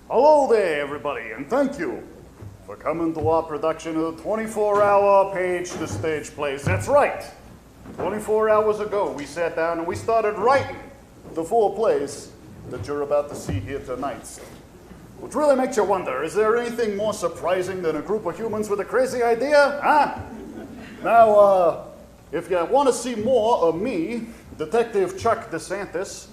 Hello there, everybody, and thank you for coming to our production of the 24-hour page-to-stage plays. That's right. 24 hours ago, we sat down and we started writing the 4 plays that you're about to see here tonight. Which really makes you wonder, is there anything more surprising than a group of humans with a crazy idea? Huh? Now, if you want to see more of me, Detective Chuck DeSantis,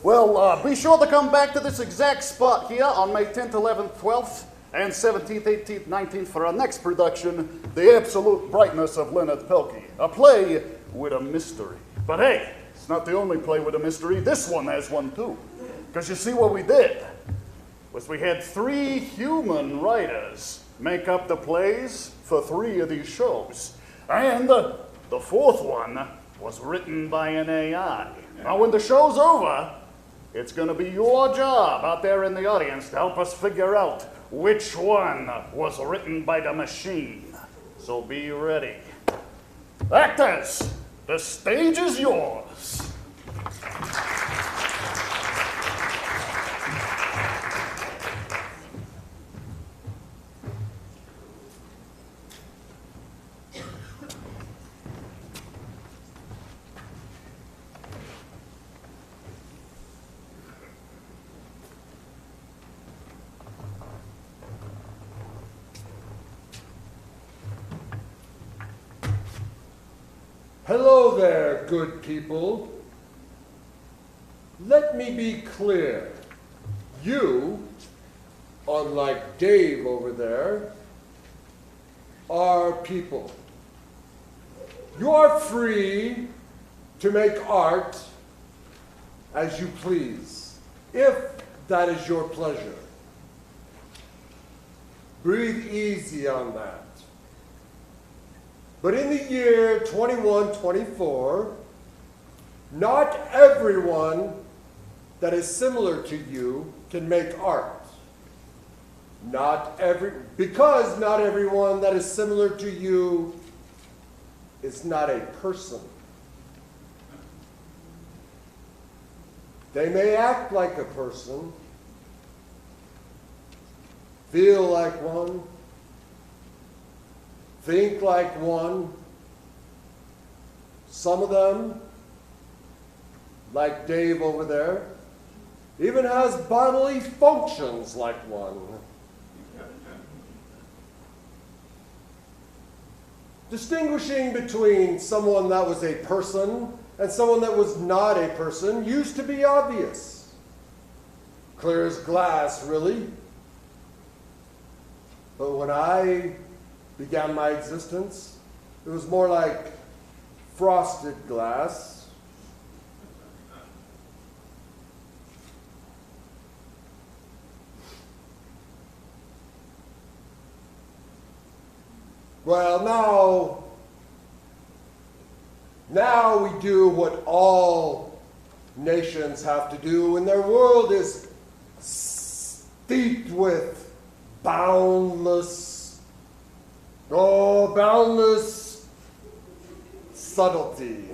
well, be sure to come back to this exact spot here on May 10th, 11th, 12th, and 17th, 18th, 19th for our next production, The Absolute Brightness of Leonard Pelkey, a play with a mystery. But hey, it's not the only play with a mystery. This one has one too. Because you see what we did was we had 3 human writers make up the plays for 3 of these shows. And the 4th one was written by an AI. Now when the show's over, it's going to be your job out there in the audience to help us figure out which one was written by the machine. So be ready. Actors, the stage is yours. Hello there, good people. Let me be clear. You, unlike Dave over there, are people. You are free to make art as you please, if that is your pleasure. Breathe easy on that. But in the year 2124, not everyone that is similar to you can make art. Because not everyone that is similar to you is not a person. They may act like a person, feel like one, think like one. Some of them, like Dave over there, even has bodily functions like one. Distinguishing between someone that was a person and someone that was not a person used to be obvious. Clear as glass, really. But when I began my existence, it was more like frosted glass. Well, now we do what all nations have to do when their world is steeped with boundless subtlety.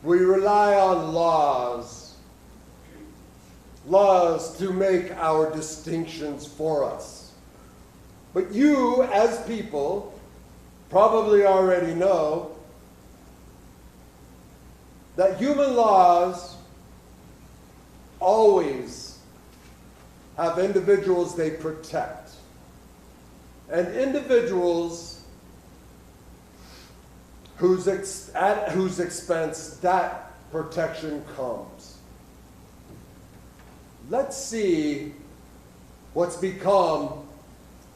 We rely on laws to make our distinctions for us. But you, as people, probably already know that human laws always have individuals they protect, and individuals at whose expense that protection comes. Let's see what's become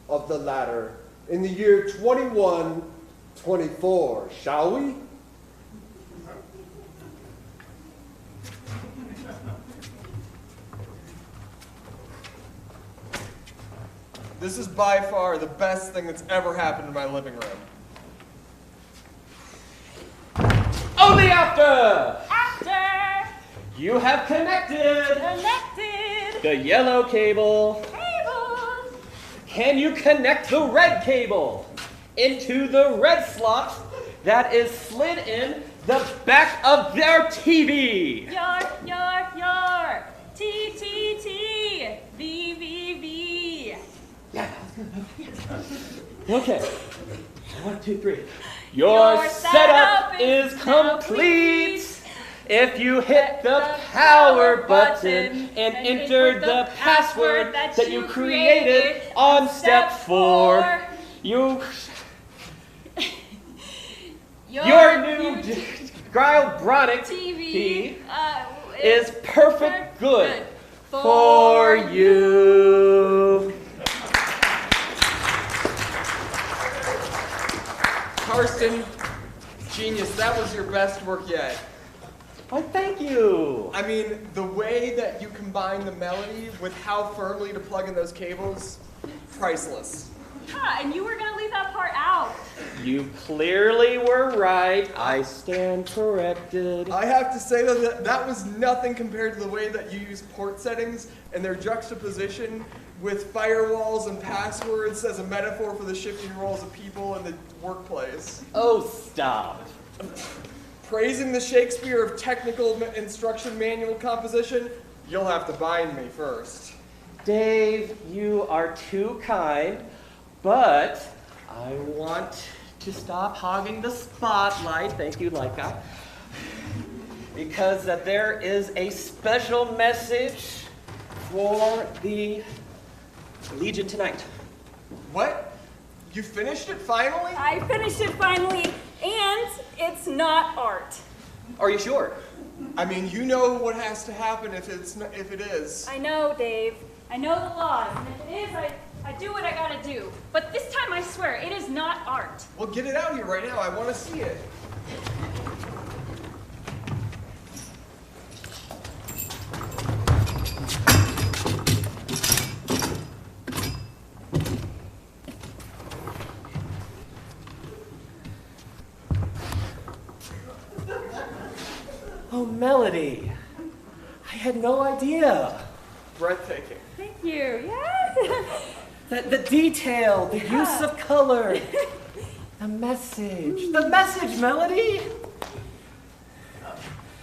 of the latter in the year 2124, shall we? This is by far the best thing that's ever happened in my living room. Only after! After! You have connected Connected! the yellow cable. Cable! Can you connect the red cable into the red slot that is slid in the back of their TV? Your Okay. 1, 2, 3. Your setup is complete. If you hit the power button and enter the password that you created on step 4, your new Grylbronic TV is perfect good for you. Karsten, genius, that was your best work yet. Oh, thank you. I mean, the way that you combine the melody with how firmly to plug in those cables, priceless. Yeah, and you were gonna leave that part out. You clearly were right. I stand corrected. I have to say, though, that was nothing compared to the way that you use port settings and their juxtaposition with firewalls and passwords as a metaphor for the shifting roles of people in the workplace. Oh, stop. Praising the Shakespeare of technical instruction manual composition, you'll have to bind me first. Dave, you are too kind, but I want to stop hogging the spotlight. Thank you, Leica. Because there is a special message for the Legion tonight. What? You finished it finally? I finished it finally, and it's not art. Are you sure? I mean, you know what has to happen if it is. I know, Dave. I know the laws, and if it is, I do what I gotta do. But this time, I swear, it is not art. Well, get it out here right now. I want to see it. Oh, Melody. I had no idea. Breathtaking. Thank you. Yeah. The detail, the use of color, the message. The message, Melody.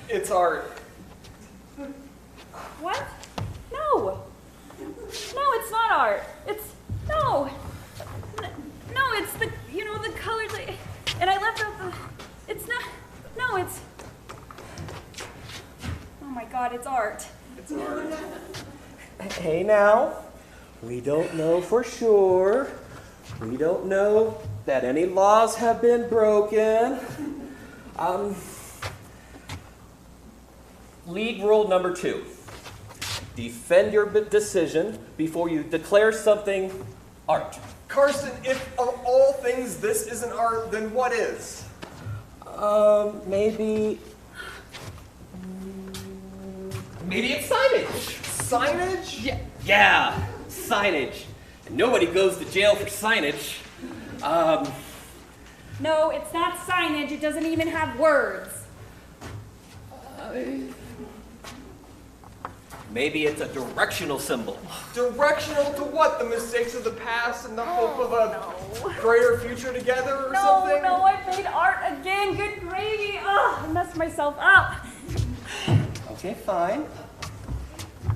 It's art. What? No. No, it's not art. It's no. No, it's the the colors. And I left out the. It's not. No, it's. Oh my God, it's art. It's art. Hey now, we don't know for sure. We don't know that any laws have been broken. League rule number 2. Defend your decision before you declare something art. Karsten, if of all things this isn't art, then what is? Maybe it's signage. Signage? Yeah, signage. And nobody goes to jail for signage. No, it's not signage. It doesn't even have words. Maybe it's a directional symbol. Directional to what? The mistakes of the past and the hope of a No. greater future together or No, something? no, I made art again. Good gravy. Ugh, I messed myself up. Okay, fine.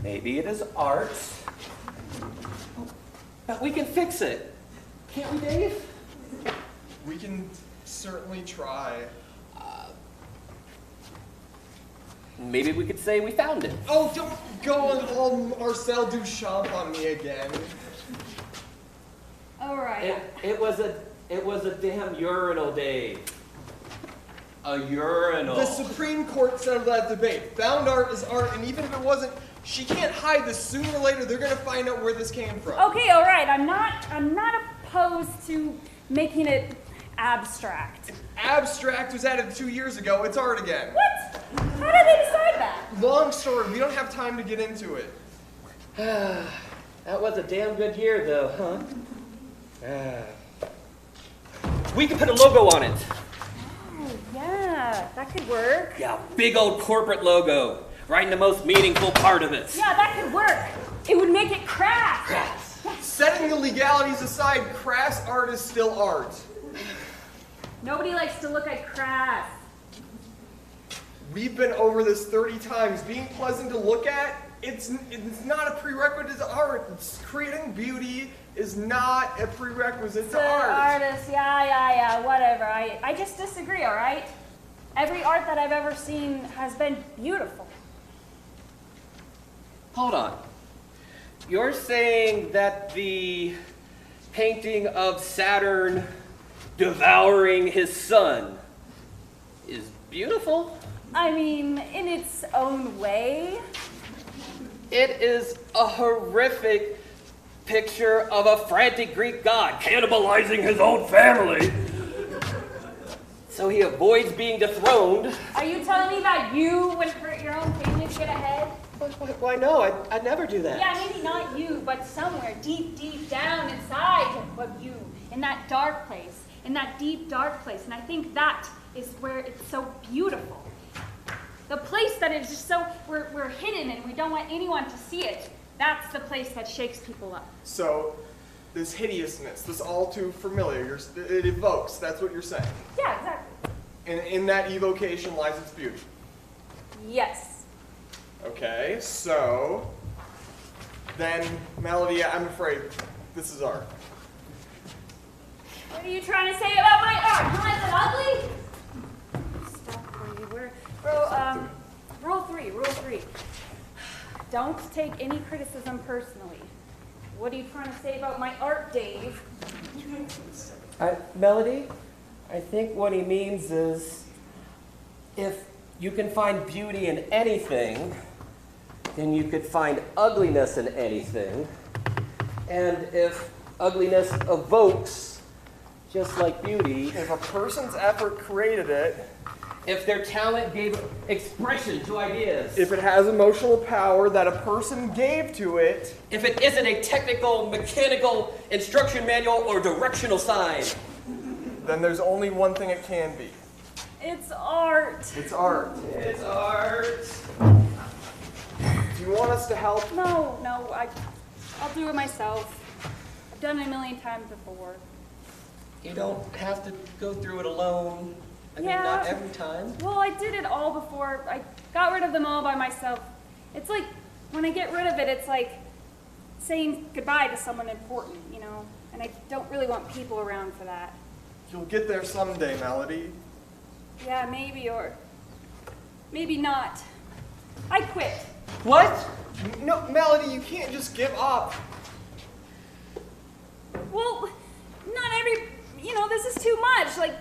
Maybe it is art. But we can fix it. Can't we, Dave? We can certainly try. Maybe we could say we found it. Oh, don't go on all Marcel Duchamp on me again. All right. It was a damn urinal, Dave. A urinal. The Supreme Court settled that debate. Found art is art, and even if it wasn't, she can't hide this. Sooner or later, they're gonna find out where this came from. Okay, all right. I'm not opposed to making it abstract. Abstract was added 2 years ago. It's art again. What? How did they decide that? Long story. We don't have time to get into it. That was a damn good year, though, huh? We could put a logo on it. Oh, yeah, that could work. Yeah, big old corporate logo, right in the most meaningful part of it. Yeah, that could work. It would make it crass. Setting the legalities aside, crass art is still art. Nobody likes to look at crass. We've been over this 30 times. Being pleasant to look at It's not a prerequisite to art. Creating beauty is not a prerequisite to art. Artist, yeah, whatever. I just disagree, all right? Every art that I've ever seen has been beautiful. Hold on. You're saying that the painting of Saturn devouring his son is beautiful? I mean, in its own way. It is a horrific picture of a frantic Greek god cannibalizing his own family. So he avoids being dethroned. Are you telling me that you would hurt your own family to get ahead? Why no, I'd never do that. Yeah, maybe not you, but somewhere deep down inside of you, in that dark place, in that deep, dark place. And I think that is where it's so beautiful. The place that is just so, we're hidden and we don't want anyone to see it. That's the place that shakes people up. So, this hideousness, this all too familiar, it evokes, that's what you're saying. Yeah, exactly. And in that evocation lies its beauty. Yes. Okay, so, then, Melody, I'm afraid this is art. What are you trying to say about my art? Huh? Is it ugly? Stop, Brady. Rule three. Don't take any criticism personally. What are you trying to say about my art, Dave? Melody, I think what he means is if you can find beauty in anything, then you could find ugliness in anything. And if ugliness evokes, just like beauty, If a person's effort created it, if their talent gave expression to ideas, if it has emotional power that a person gave to it, if it isn't a technical, mechanical instruction manual or directional sign, then there's only one thing it can be. It's art. It's art. it's art. Do you want us to help? No, I'll do it myself. I've done it a million times before. You don't have to go through it alone. I mean, Yeah. not every time. Well, I did it all before. I got rid of them all by myself. It's like, when I get rid of it, it's like saying goodbye to someone important, you know? And I don't really want people around for that. You'll get there someday, Melody. Yeah, maybe, or maybe not. I quit. What? No, Melody, you can't just give up. Well, not every, this is too much. Like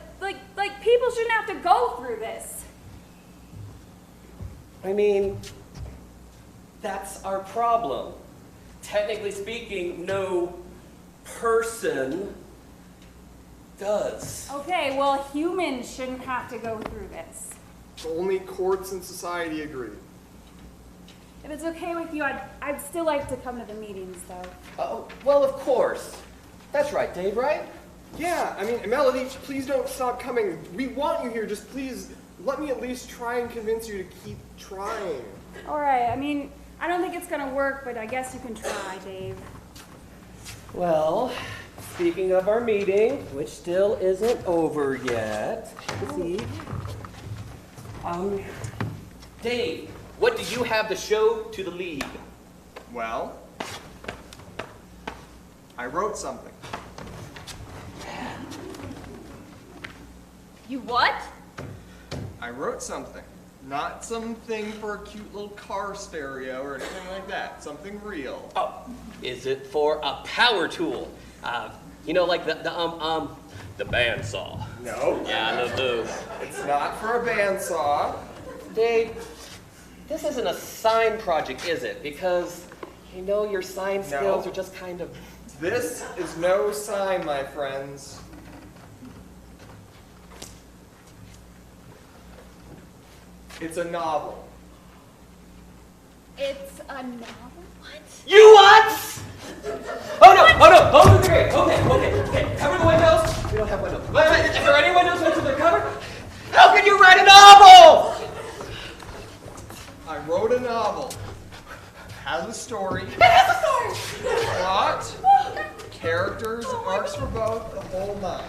people shouldn't have to go through this. I mean, that's our problem. Technically speaking, no person does. Okay, well, humans shouldn't have to go through this. Only courts and society agree. If it's okay with you, I'd still like to come to the meetings, though. Oh, well, of course. That's right, Dave, right? Yeah, I mean, Melody, please don't stop coming. We want you here. Just please let me at least try and convince you to keep trying. All right, I mean, I don't think it's gonna work, but I guess you can try, Dave. Well, speaking of our meeting, which still isn't over yet, see. Dave, what do you have to show to the league? Well, I wrote something. You what? I wrote something. Not something for a cute little car stereo or anything like that. Something real. Oh, is it for a power tool? Like the bandsaw. No. Yeah, those. It's not for a bandsaw. Dave, this isn't a sign project, is it? Because your sign skills are just kind of... This is no sign, my friends. It's a novel. It's a novel? What? You what? Oh no, okay. Cover the windows. We don't have windows. Is there any windows that they're covered? How can you write a novel? I wrote a novel. Has a story. It has a story. Plot. Characters, arcs for both, the whole nine.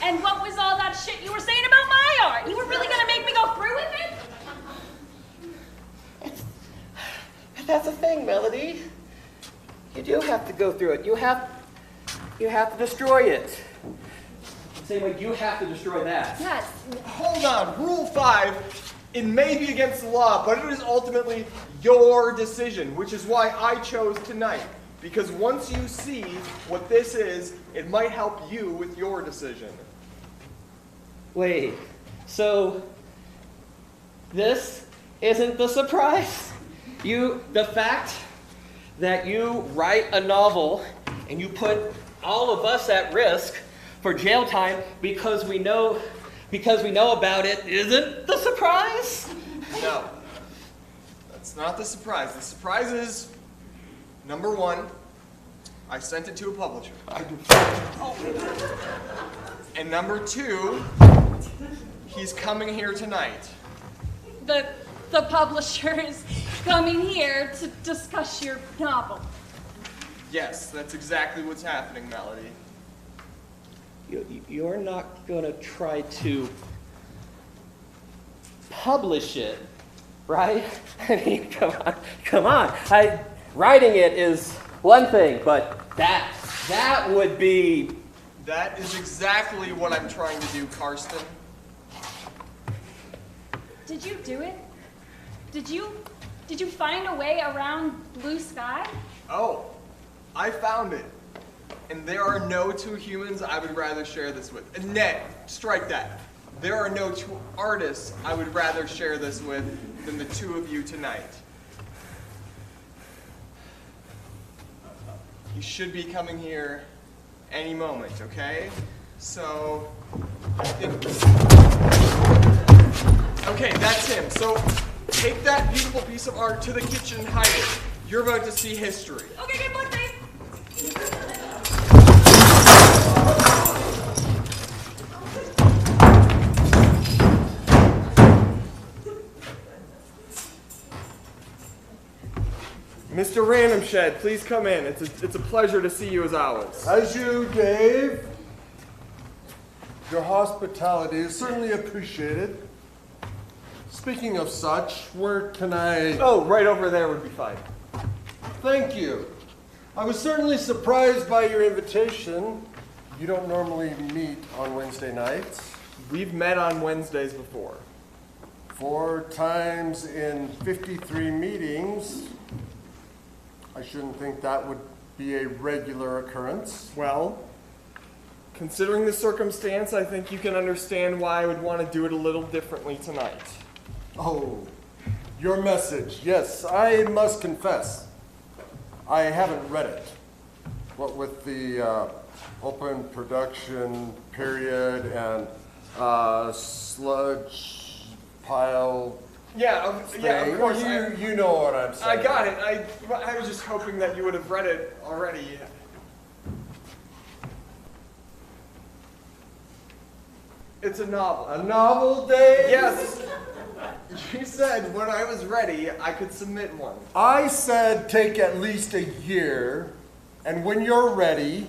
And what was all that shit you were saying about my art? You were really gonna make me go through with it? That's the thing, Melody. You do have to go through it. You have to destroy it. The same way you have to destroy that. Yes. Hold on. Rule 5, it may be against the law, but it is ultimately your decision, which is why I chose tonight. Because once you see what this is, it might help you with your decision. Wait, so this isn't the surprise? The fact that you write a novel and you put all of us at risk for jail time because we know about it isn't the surprise? No, that's not the surprise. The surprise is, number 1, I sent it to a publisher. And number 2, he's coming here tonight. The publisher is coming here to discuss your novel. Yes, that's exactly what's happening, Melody. You're not going to try to publish it, right? I mean, come on. Writing it is one thing, but that would be... That is exactly what I'm trying to do, Karsten. Did you do it? Did you find a way around blue sky? Oh, I found it. And there are no 2 humans I would rather share this with. And Ned, strike that. There are no 2 artists I would rather share this with than the 2 of you tonight. You should be coming here any moment, okay? So, I think... Okay, that's him. So, take that beautiful piece of art to the kitchen and hide it. You're about to see history. Okay, good luck, babe. Mr. Random Shed, please come in. It's a pleasure to see you as ours. As you, Dave. Your hospitality is certainly appreciated. Speaking of such, where can I... Oh, right over there would be fine. Thank you. I was certainly surprised by your invitation. You don't normally meet on Wednesday nights. We've met on Wednesdays before. 4 times in 53 meetings. I shouldn't think that would be a regular occurrence. Well, considering the circumstance, I think you can understand why I would want to do it a little differently tonight. Oh, your message. Yes, I must confess, I haven't read it. What with the open production period and sludge pile Yeah, yeah, thing. of course. You know what I'm saying. I got it. I was just hoping that you would have read it already. It's a novel. A novel, Dave? Yes. You said when I was ready, I could submit one. I said take at least a year, and when you're ready,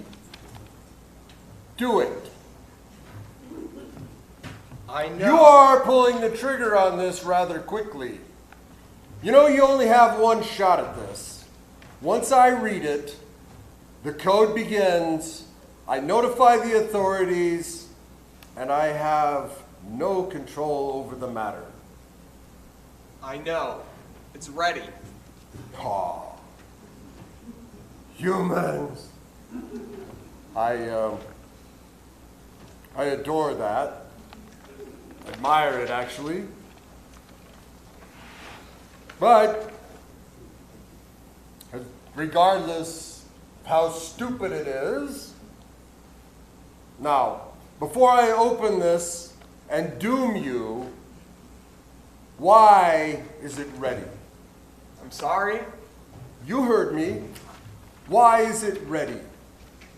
do it. I know. You are pulling the trigger on this rather quickly. You know you only have one shot at this. Once I read it, the code begins, I notify the authorities, and I have no control over the matter. I know. It's ready. Aw. Humans. I adore that. Admire it, actually. But, regardless how stupid it is, now, before I open this and doom you, why is it ready? I'm sorry. You heard me. Why is it ready?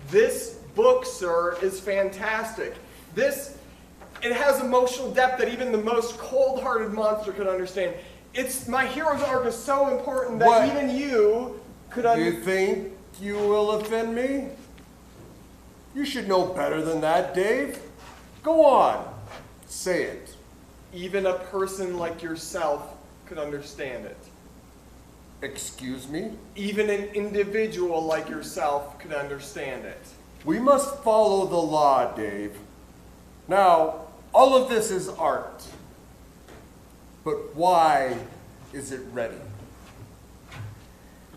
This book, sir, is fantastic. It has emotional depth that even the most cold-hearted monster could understand. My hero's arc is so important that What? even you could You think you will offend me? You should know better than that, Dave. Go on. Say it. Even a person like yourself could understand it. Excuse me? Even an individual like yourself could understand it. We must follow the law, Dave. Now, all of this is art. But why is it ready?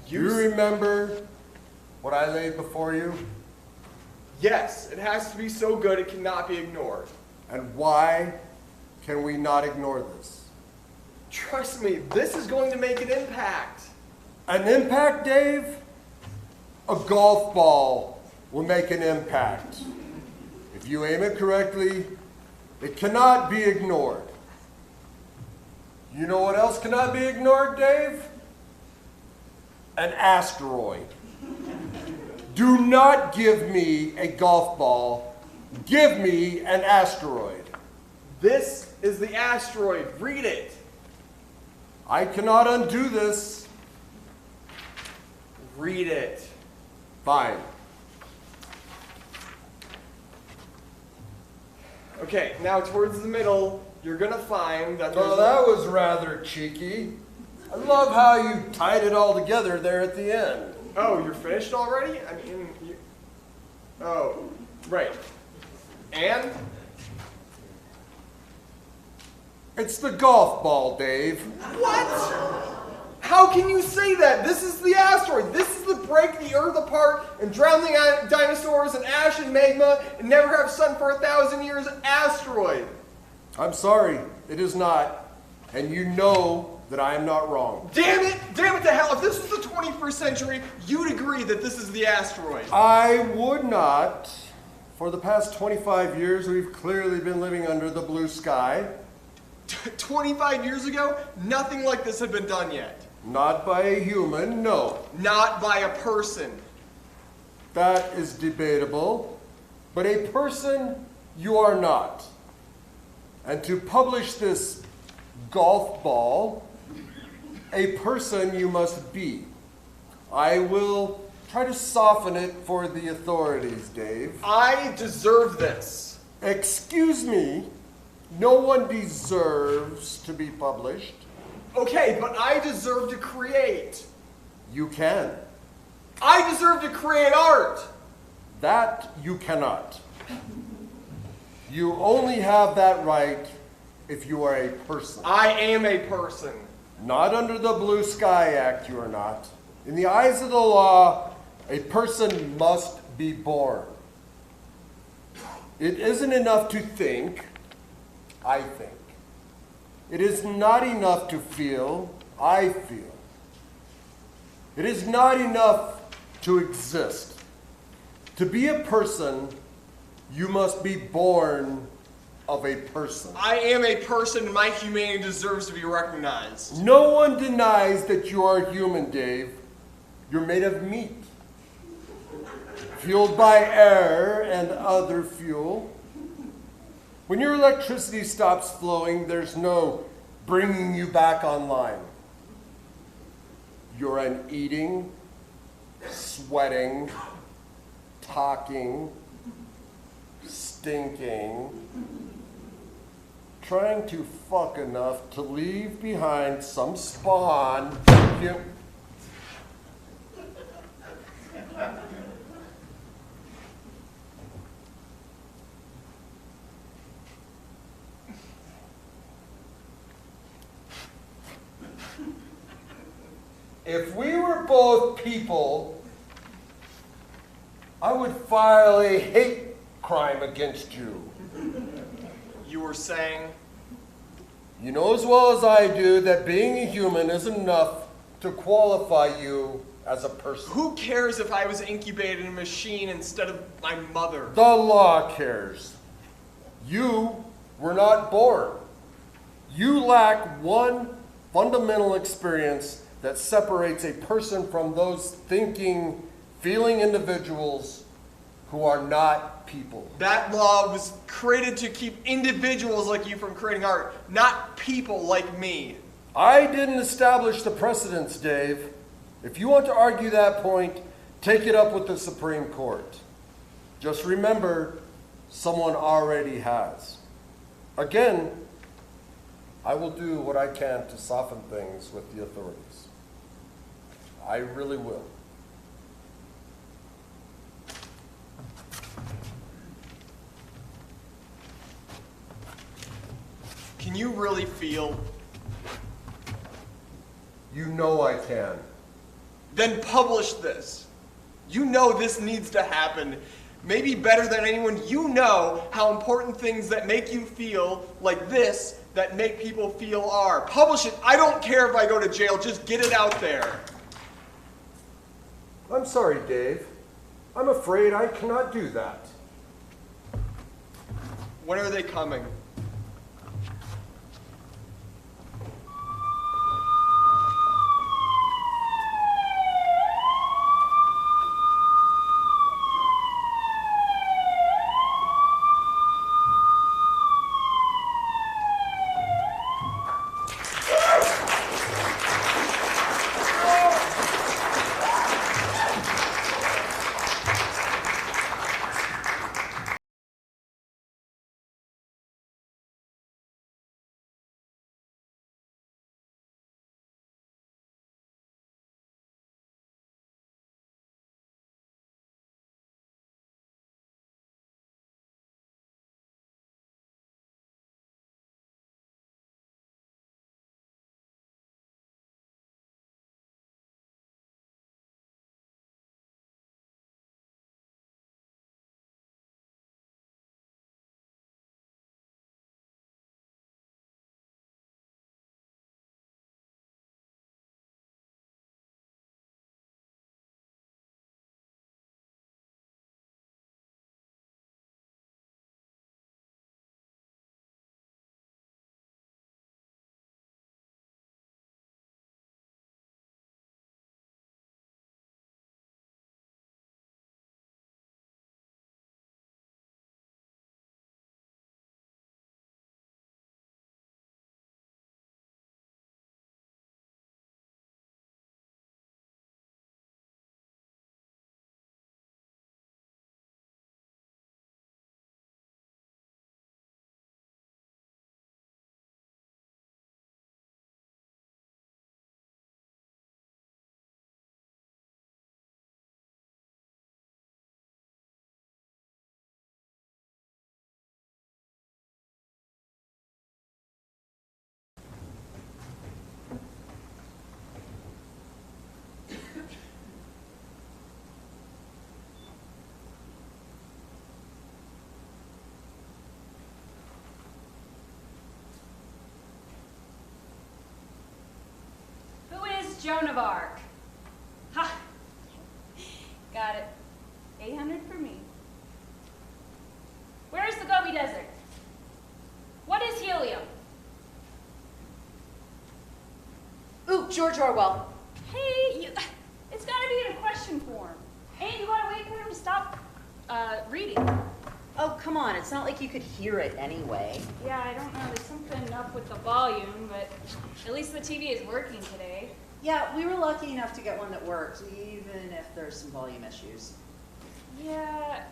You remember what I laid before you? Yes, it has to be so good it cannot be ignored. And why can we not ignore this? Trust me, this is going to make an impact. An impact, Dave? A golf ball will make an impact. If you aim it correctly, it cannot be ignored. You know what else cannot be ignored, Dave? An asteroid. Do not give me a golf ball. Give me an asteroid. This is the asteroid. Read it. I cannot undo this. Read it. Fine. Okay, now towards the middle, you're gonna find that there's Oh, that was rather cheeky. I love how you tied it all together there at the end. Oh, you're finished already? I mean, oh, right. And? It's the golf ball, Dave. What? How can you say that? This is the asteroid. This is the break the Earth apart and drown the dinosaurs in ash and magma and never have sun for 1,000 years asteroid. I'm sorry, it is not. And you know that I am not wrong. Damn it to hell. If this was the 21st century, you'd agree that this is the asteroid. I would not. For the past 25 years, we've clearly been living under the blue sky. 25 years ago, nothing like this had been done yet. Not by a human, no. Not by a person. That is debatable. But a person, you are not. And to publish this golf ball, a person you must be. I will try to soften it for the authorities, Dave. I deserve this. Excuse me, no one deserves to be published. Okay, but I deserve to create. You can. I deserve to create art. That you cannot. You only have that right if you are a person. I am a person. Not under the Blue Sky Act, you are not. In the eyes of the law, a person must be born. It isn't enough to think, I think. It is not enough to feel, I feel. It is not enough to exist. To be a person, you must be born of a person. I am a person and my humanity deserves to be recognized. No one denies that you are human, Dave. You're made of meat, fueled by air and other fuel. When your electricity stops flowing, there's no bringing you back online. You're an eating, sweating, talking, stinking, trying to fuck enough to leave behind some spawn. If we were both people, I would file a hate crime against you. You were saying? You know as well as I do that being a human isn't enough to qualify you as a person. Who cares if I was incubated in a machine instead of my mother? The law cares. You were not born. You lack one fundamental experience that separates a person from those thinking, feeling individuals who are not people. That law was created to keep individuals like you from creating art, not people like me. I didn't establish the precedents, Dave. If you want to argue that point, take it up with the Supreme Court. Just remember, someone already has. Again, I will do what I can to soften things with the authorities. I really will. Can you really feel? You know I can. Then publish this. You know this needs to happen. Maybe better than anyone, you know how important things that make you feel like this, that make people feel are. Publish it. I don't care if I go to jail. Just get it out there. I'm sorry, Dave. I'm afraid I cannot do that. When are they coming? Joan of Arc. Ha! Got it. 800 for me. Where is the Gobi Desert? What is helium? Ooh, George Orwell. Hey, it's gotta be in a question form. And you gotta wait for him to stop reading. Oh, come on. It's not like you could hear it anyway. Yeah, I don't know. There's something up with the volume, but at least the TV is working today. Yeah, we were lucky enough to get one that worked, even if there's some volume issues. Yeah.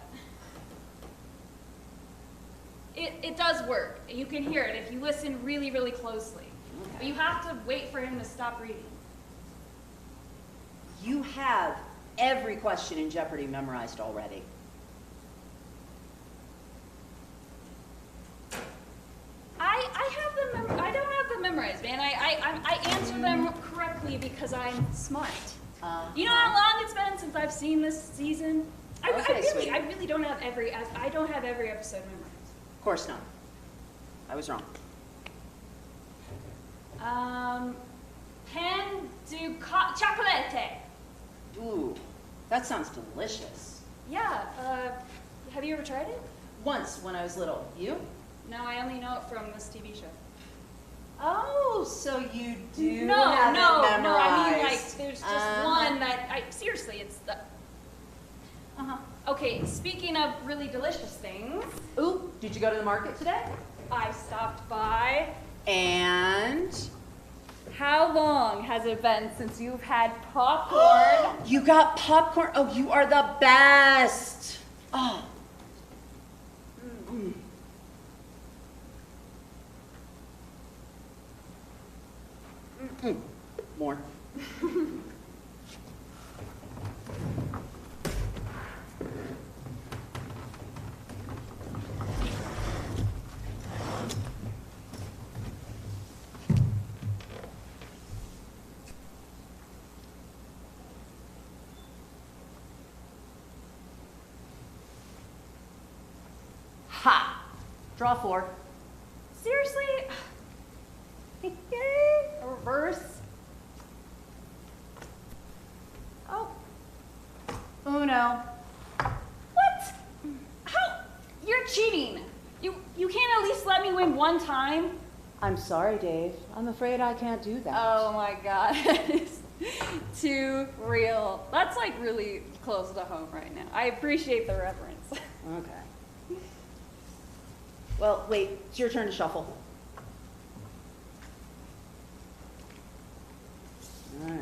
It does work. You can hear it if you listen really, really closely. Okay. But you have to wait for him to stop reading. You have every question in Jeopardy memorized already. I don't have them memorized, man. I answer them correctly because I'm smart. You know how long it's been since I've seen this season? I really don't have every episode memorized. Of course not. I was wrong. Pan du chocolate. Ooh, that sounds delicious. Yeah, have you ever tried it? Once when I was little. You? No, I only know it from this TV show. Oh, so you do No, have it memorized. no, I mean like there's just one that seriously, it's the Okay, speaking of really delicious things. Ooh, did you go to the market today? I stopped by. And? How long has it been since you've had popcorn? You got popcorn? Oh, you are the best. Oh. Mm. Mm. More. Draw 4. Seriously? A reverse? Oh. Uno. What? How? You're cheating. You can't at least let me win one time? I'm sorry, Dave. I'm afraid I can't do that. Oh my god. It's too real. That's like really close to home right now. I appreciate the reference. Okay. Well, wait. It's your turn to shuffle. All right.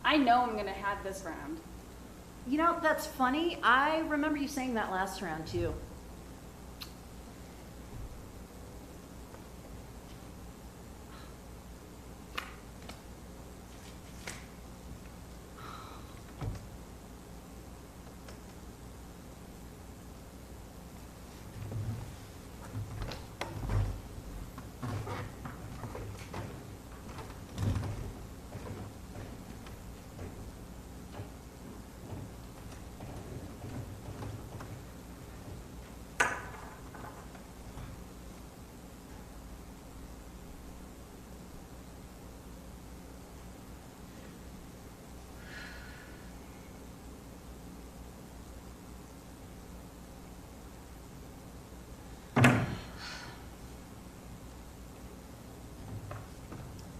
I know I'm gonna have this round. You know, that's funny. I remember you saying that last round, too.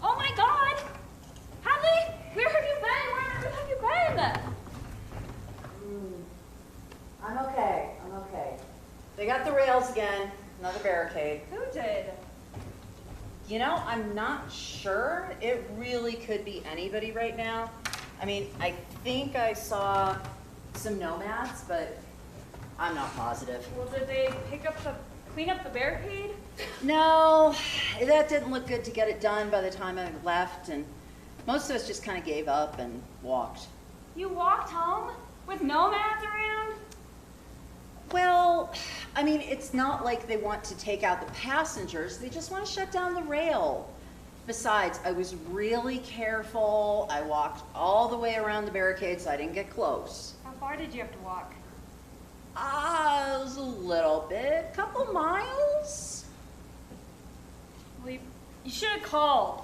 Oh my god! Hadley, where have you been? Where have you been? I'm okay. I'm okay. They got the rails again. Another barricade. Who did? You know, I'm not sure. It really could be anybody right now. I mean, I think I saw some nomads, but I'm not positive. Well, did they clean up the barricade? No, that didn't look good to get it done by the time I left, and most of us just kind of gave up and walked. You walked home with nomads around? Well, I mean, it's not like they want to take out the passengers. They just want to shut down the rail. Besides, I was really careful. I walked all the way around the barricade so I didn't get close. How far did you have to walk? It was a little bit, couple miles. Well, you should have called.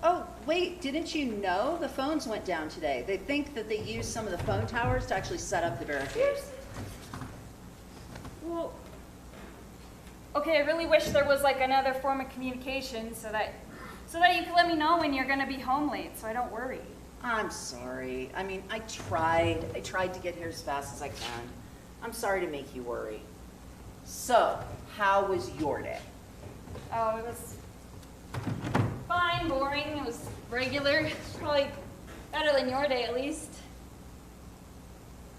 Oh, wait, didn't you know the phones went down today? They think that they used some of the phone towers to actually set up the barricades. Well, okay, I really wish there was like another form of communication so that you could let me know when you're gonna be home late so I don't worry. I'm sorry. I mean, I tried to get here as fast as I can. I'm sorry to make you worry. So, how was your day? Oh, it was fine, boring. It was regular. Probably better than your day, at least.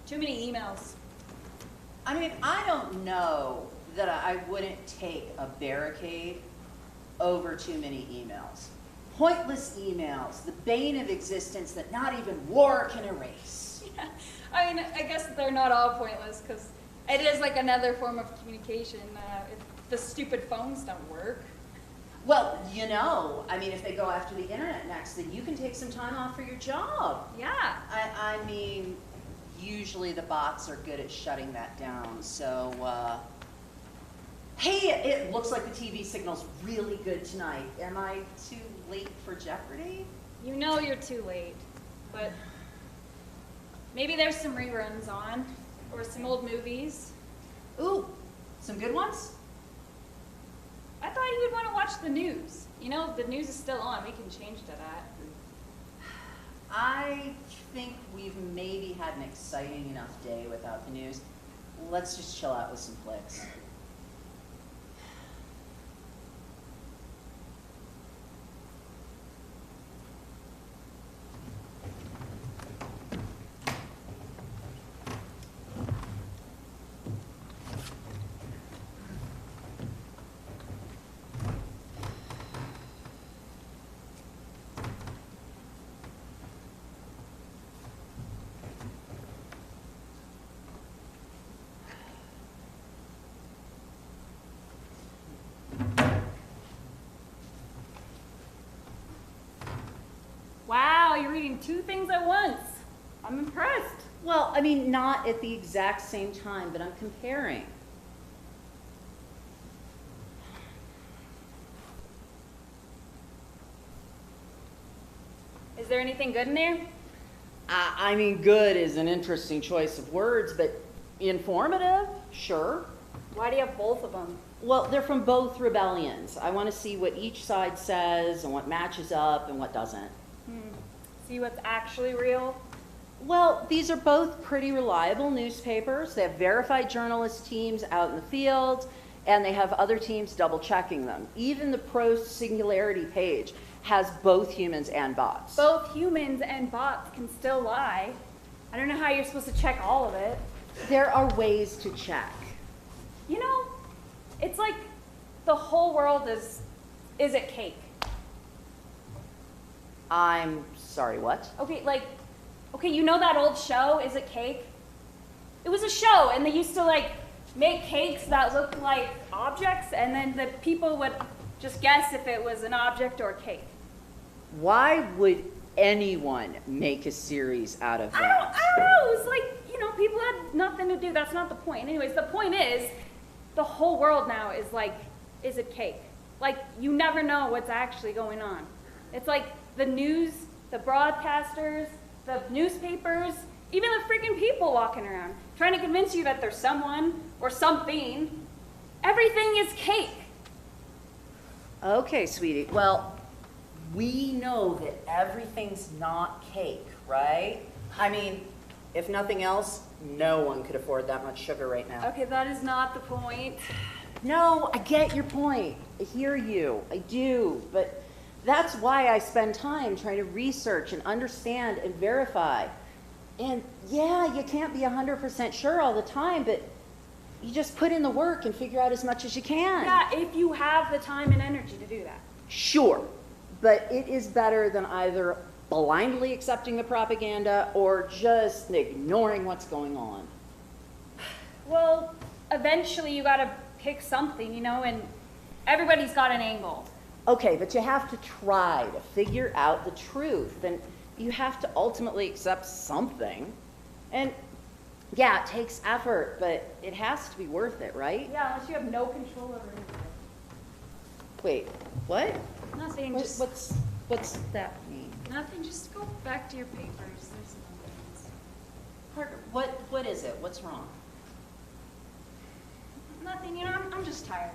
Too many emails. I mean, I don't know that I wouldn't take a barricade over too many emails. Pointless emails, the bane of existence that not even war can erase. Yeah. I mean, I guess they're not all pointless because it is like another form of communication. If the stupid phones don't work. Well, you know, I mean, if they go after the internet next, then you can take some time off for your job. Yeah. I mean, usually the bots are good at shutting that down, so, hey, it looks like the TV signal's really good tonight. Am I too late for Jeopardy? You know you're too late, but maybe there's some reruns on, or some old movies. Ooh, some good ones? I thought you would want to watch the news. You know, the news is still on. We can change to that. I think we've maybe had an exciting enough day without the news. Let's just chill out with some flicks. Wow, you're reading two things at once. I'm impressed. Well, I mean, not at the exact same time, but I'm comparing. Is there anything good in there? I mean, good is an interesting choice of words, but informative, sure. Why do you have both of them? Well, they're from both rebellions. I want to see what each side says and what matches up and what doesn't. See what's actually real? Well, these are both pretty reliable newspapers. They have verified journalist teams out in the field, and they have other teams double checking them. Even the pro singularity page has both humans and bots. Both humans and bots can still lie. I don't know how you're supposed to check all of it. There are ways to check. You know, it's like the whole world is it cake? I'm sorry, what? Okay, you know that old show, Is It Cake? It was a show, and they used to like make cakes that looked like objects, and then the people would just guess if it was an object or a cake. Why would anyone make a series out of that? I don't know. It was like, you know, people had nothing to do. That's not the point. Anyways, the point is, the whole world now is like, is it cake? Like, you never know what's actually going on. It's like the news, the broadcasters, the newspapers, even the freaking people walking around, trying to convince you that there's someone or something. Everything is cake. Okay, sweetie. Well, we know that everything's not cake, right? I mean, if nothing else, no one could afford that much sugar right now. Okay, that is not the point. No, I get your point. I hear you. I do. But that's why I spend time trying to research and understand and verify. And yeah, you can't be 100% sure all the time, but you just put in the work and figure out as much as you can. Yeah, if you have the time and energy to do that. Sure, but it is better than either blindly accepting the propaganda or just ignoring what's going on. Well, eventually you gotta pick something, you know, and everybody's got an angle. Okay, but you have to try to figure out the truth, and you have to ultimately accept something. And yeah, it takes effort, but it has to be worth it, right? Yeah, unless you have no control over anything. Wait, what? Nothing, What's that mean? nothing, just go back to your papers. There's nothing. Parker, what is it? What's wrong? Nothing, you know, I'm just tired.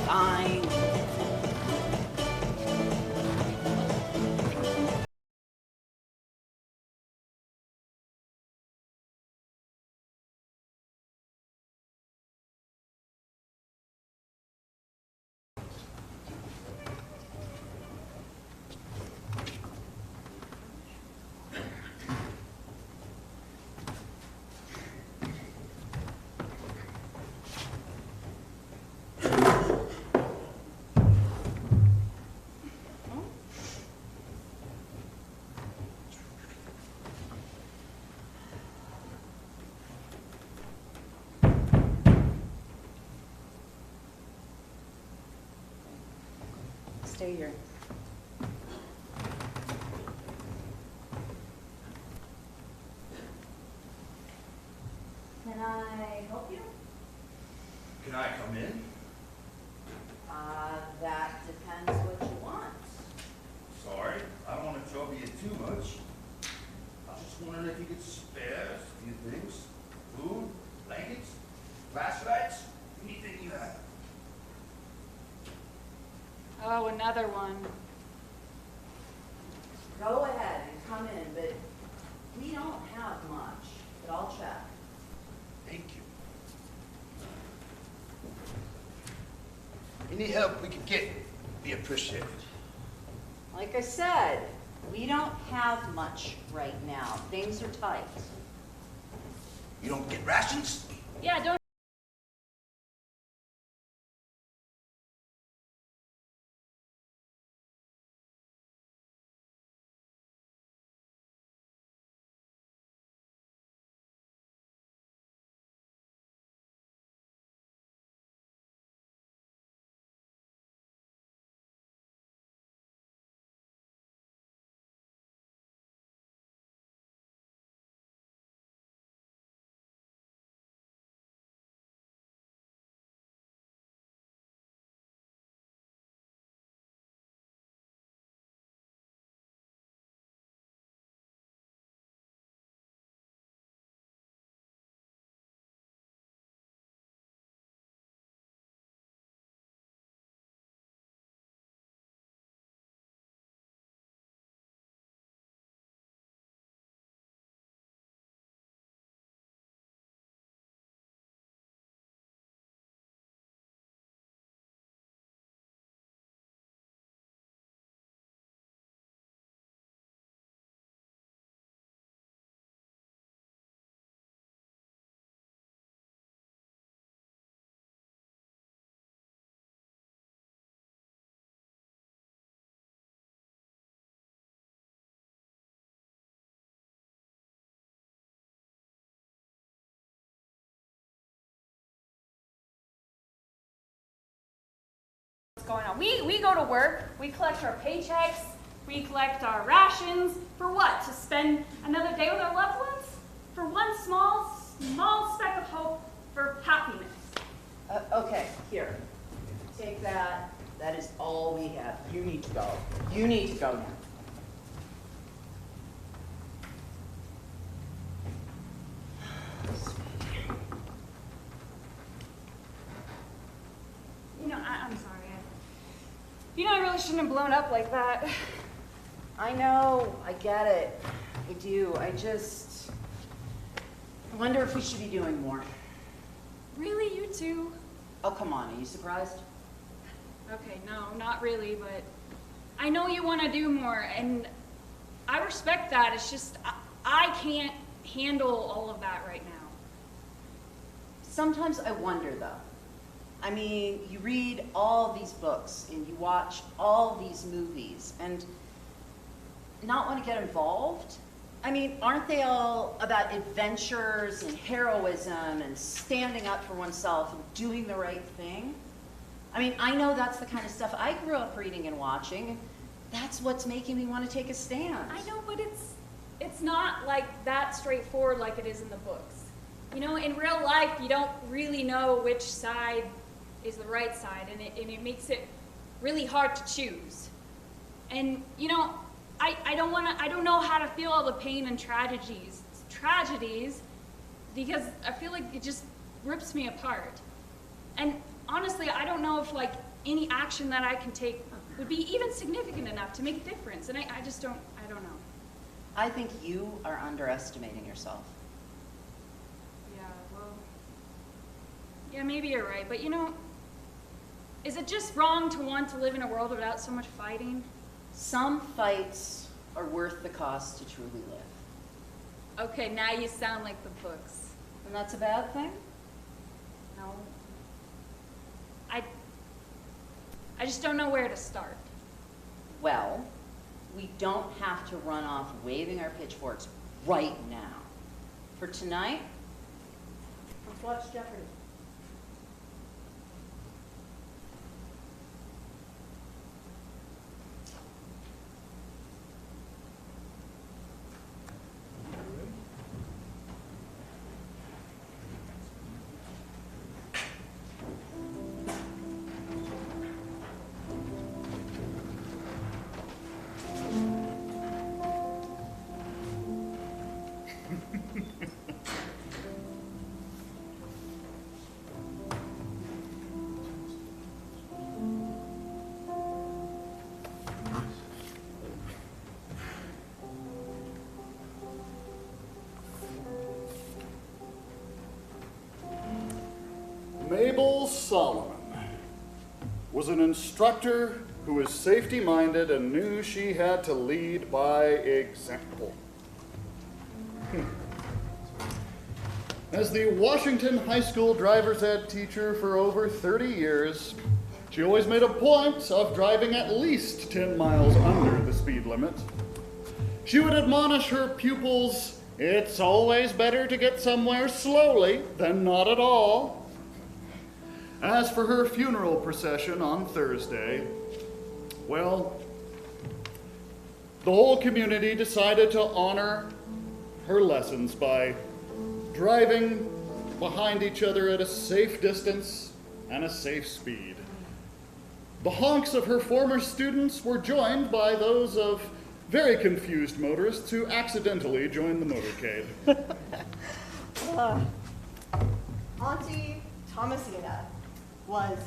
Fine. Stay here. Can I help you? Can I come in? That depends what you want. Sorry, I don't want to trouble you too much. I was just wondering if you could spare a few things. Food, blankets, flashlights, anything Oh, another one. Go ahead and come in, but we don't have much, but I'll check. Thank you. Any help we can get would be appreciated. Like I said, we don't have much right now. Things are tight. You don't get rations? Yeah, don't. Going on. We go to work, we collect our paychecks, we collect our rations, for what? To spend another day with our loved ones? For one small speck of hope for happiness. Okay, here. Take that. That is all we have. You need to go. You need to go now. You know, I'm sorry. I really shouldn't have blown up like that. I know. I get it. I do. I wonder if we should be doing more. Really, you too? Oh, come on. Are you surprised? Okay, no, not really, but I know you want to do more, and I respect that. It's just, I can't handle all of that right now. Sometimes I wonder, though. I mean, you read all these books and you watch all these movies and not want to get involved? I mean, aren't they all about adventures and heroism and standing up for oneself and doing the right thing? I mean, I know that's the kind of stuff I grew up reading and watching, and that's what's making me want to take a stand. I know, but it's not like that straightforward like it is in the books. You know, in real life, you don't really know which side is the right side, and it makes it really hard to choose. And you know, I don't know how to feel all the pain and tragedies because I feel like it just rips me apart. And honestly, I don't know if like any action that I can take would be even significant enough to make a difference. And I don't know. I think you are underestimating yourself. Yeah, well, yeah, maybe you're right, but you know, is it just wrong to want to live in a world without so much fighting? Some fights are worth the cost to truly live. Okay, now you sound like the books. And that's a bad thing? No. I just don't know where to start. Well, we don't have to run off waving our pitchforks right now. For tonight, let's watch Jeopardy. Mabel Solomon was an instructor who was safety-minded and knew she had to lead by example. As the Washington High School driver's ed teacher for over 30 years, she always made a point of driving at least 10 miles under the speed limit. She would admonish her pupils, "It's always better to get somewhere slowly than not at all." As for her funeral procession on Thursday, well, the whole community decided to honor her lessons by driving behind each other at a safe distance and a safe speed. The honks of her former students were joined by those of very confused motorists who accidentally joined the motorcade. Auntie Thomasina was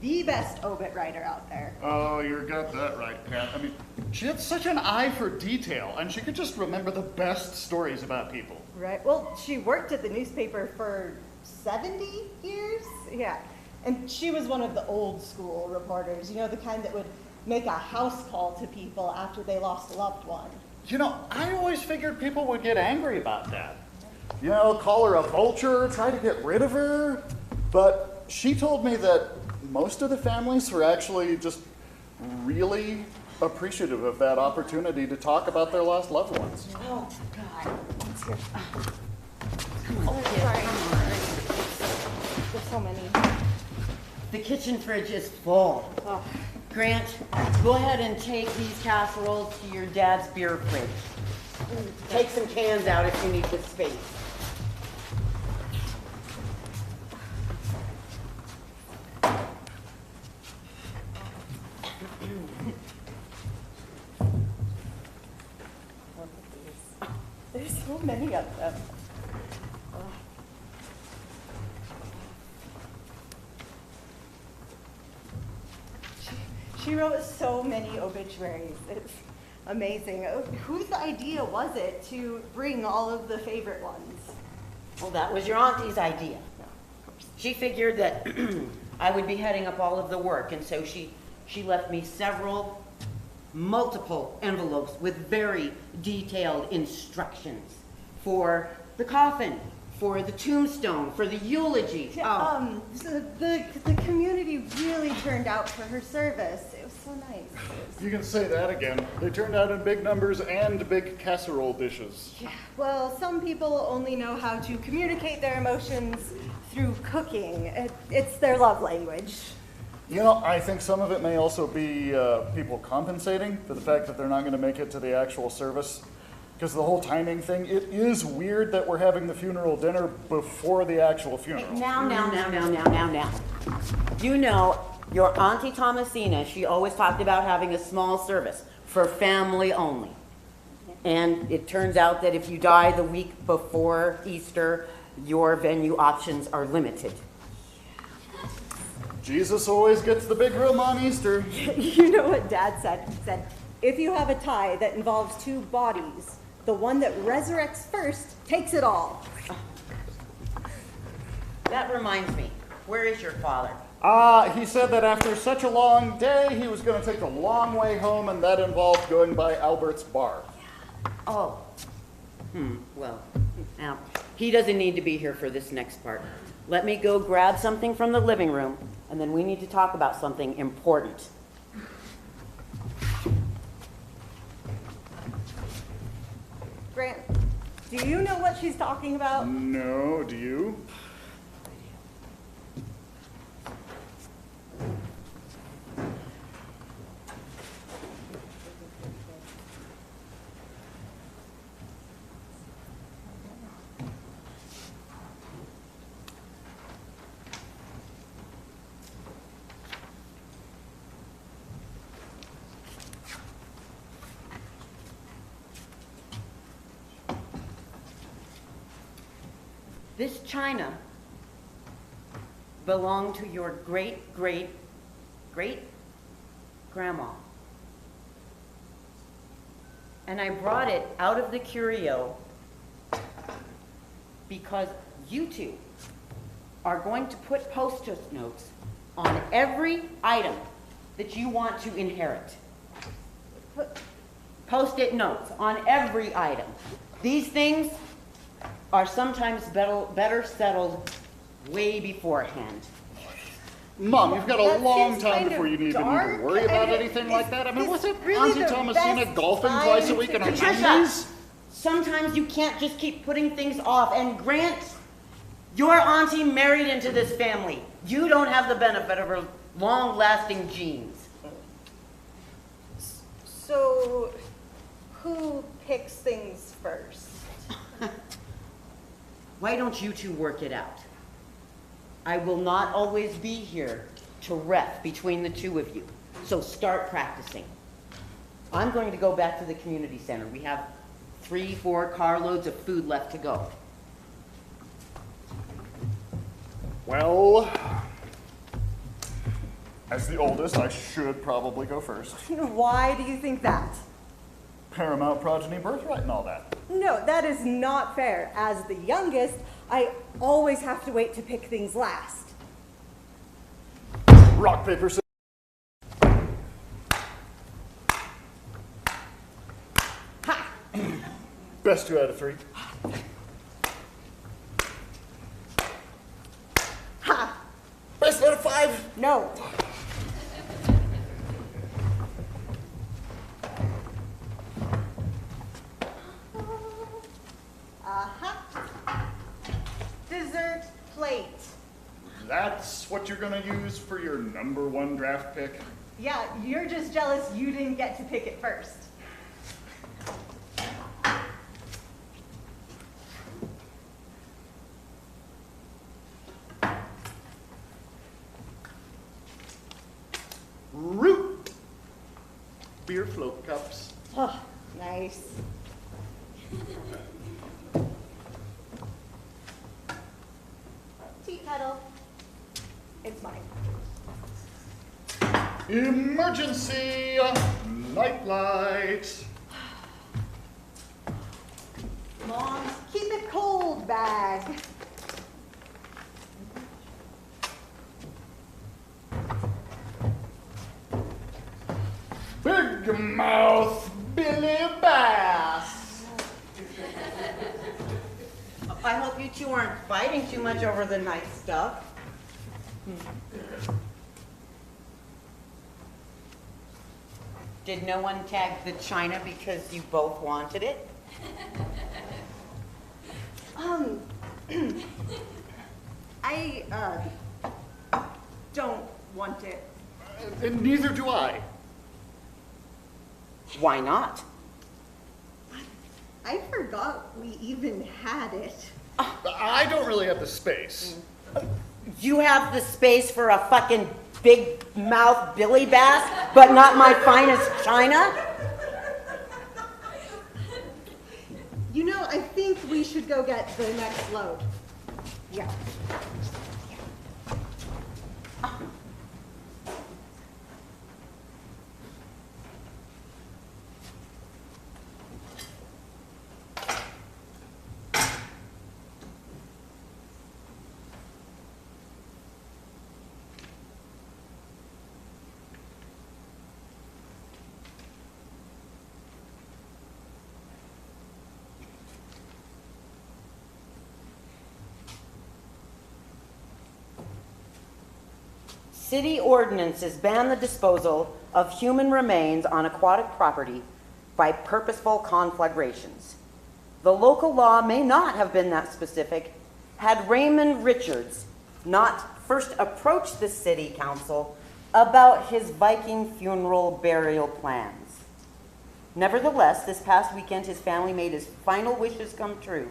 the best obit writer out there. Oh, you got that right, Pat. I mean, she had such an eye for detail, and she could just remember the best stories about people. Right. Well, she worked at the newspaper for 70 years. Yeah. And she was one of the old school reporters, you know, the kind that would make a house call to people after they lost a loved one. You know, I always figured people would get angry about that. You know, call her a vulture, try to get rid of her. But she told me that most of the families were actually just really appreciative of that opportunity to talk about their lost loved ones. Oh, God. Let's hear. Sorry. There's so many. The kitchen fridge is full. Oh. Grant, go ahead and take these casseroles to your dad's beer fridge. Take some cans out if you need the space. There's so many of them. She wrote so many obituaries. It's amazing. Whose idea was it to bring all of the favorite ones? Well, that was your auntie's idea. She figured that I would be heading up all of the work, and so she left me multiple envelopes with very detailed instructions for the coffin, for the tombstone, for the eulogy. So the community really turned out for her service. It was so nice. You can say that again. They turned out in big numbers and big casserole dishes. Yeah. Well, some people only know how to communicate their emotions through cooking. It's their love language. You know, I think some of it may also be people compensating for the fact that they're not going to make it to the actual service. Because the whole timing thing, it is weird that we're having the funeral dinner before the actual funeral. Now. You know, your Auntie Thomasina, she always talked about having a small service for family only. And it turns out that if you die the week before Easter, your venue options are limited. Jesus always gets the big room on Easter. You know what Dad said? He said, if you have a tie that involves two bodies, the one that resurrects first takes it all. That reminds me, where is your father? He said that after such a long day, he was going to take the long way home, and that involved going by Albert's bar. Oh. Well, now, he doesn't need to be here for this next part. Let me go grab something from the living room, and then we need to talk about something important. Grant, do you know what she's talking about? No, do you? This china belonged to your great-great-great-grandma. And I brought it out of the curio because you two are going to put post-it notes on every item that you want to inherit. Post-it notes on every item. These things are sometimes better settled way beforehand. Mom, you've got a That long seems time kind before of you even need to dark. worry about I mean, anything like that. I mean, is was it really Auntie the Thomasina best golfing twice a time week in to her do Patricia, 90s? sometimes you can't just keep putting things off. And Grant, your auntie married into this family. You don't have the benefit of her long-lasting genes. So, who picks things first? Why don't you two work it out? I will not always be here to ref between the two of you. So start practicing. I'm going to go back to the community center. We have 3-4 carloads of food left to go. Well, as the oldest, I should probably go first. Why do you think that? Paramount progeny birthright and all that. No, that is not fair. As the youngest, I always have to wait to pick things last. Rock, paper, scissors. Ha! Best 2 out of 3. Ha! Best out of 5. No. Dessert plate. That's what you're gonna use for your #1 draft pick? Yeah, you're just jealous you didn't get to pick it first. Root beer float cups. Oh, nice. Tea kettle. It's mine. Emergency nightlight. Mom's keep it cold bag. Big mouth Billy Bass. I hope you two aren't fighting too much over the nice stuff. Did no one tag the china because you both wanted it? I don't want it. And neither do I. Why not? I forgot we even had it. I don't really have the space. You have the space for a fucking big mouth Billy Bass, but not my finest china? You know, I think we should go get the next load. Yeah. City ordinances ban the disposal of human remains on aquatic property by purposeful conflagrations. The local law may not have been that specific had Raymond Richards not first approached the city council about his Viking funeral burial plans. Nevertheless, this past weekend, his family made his final wishes come true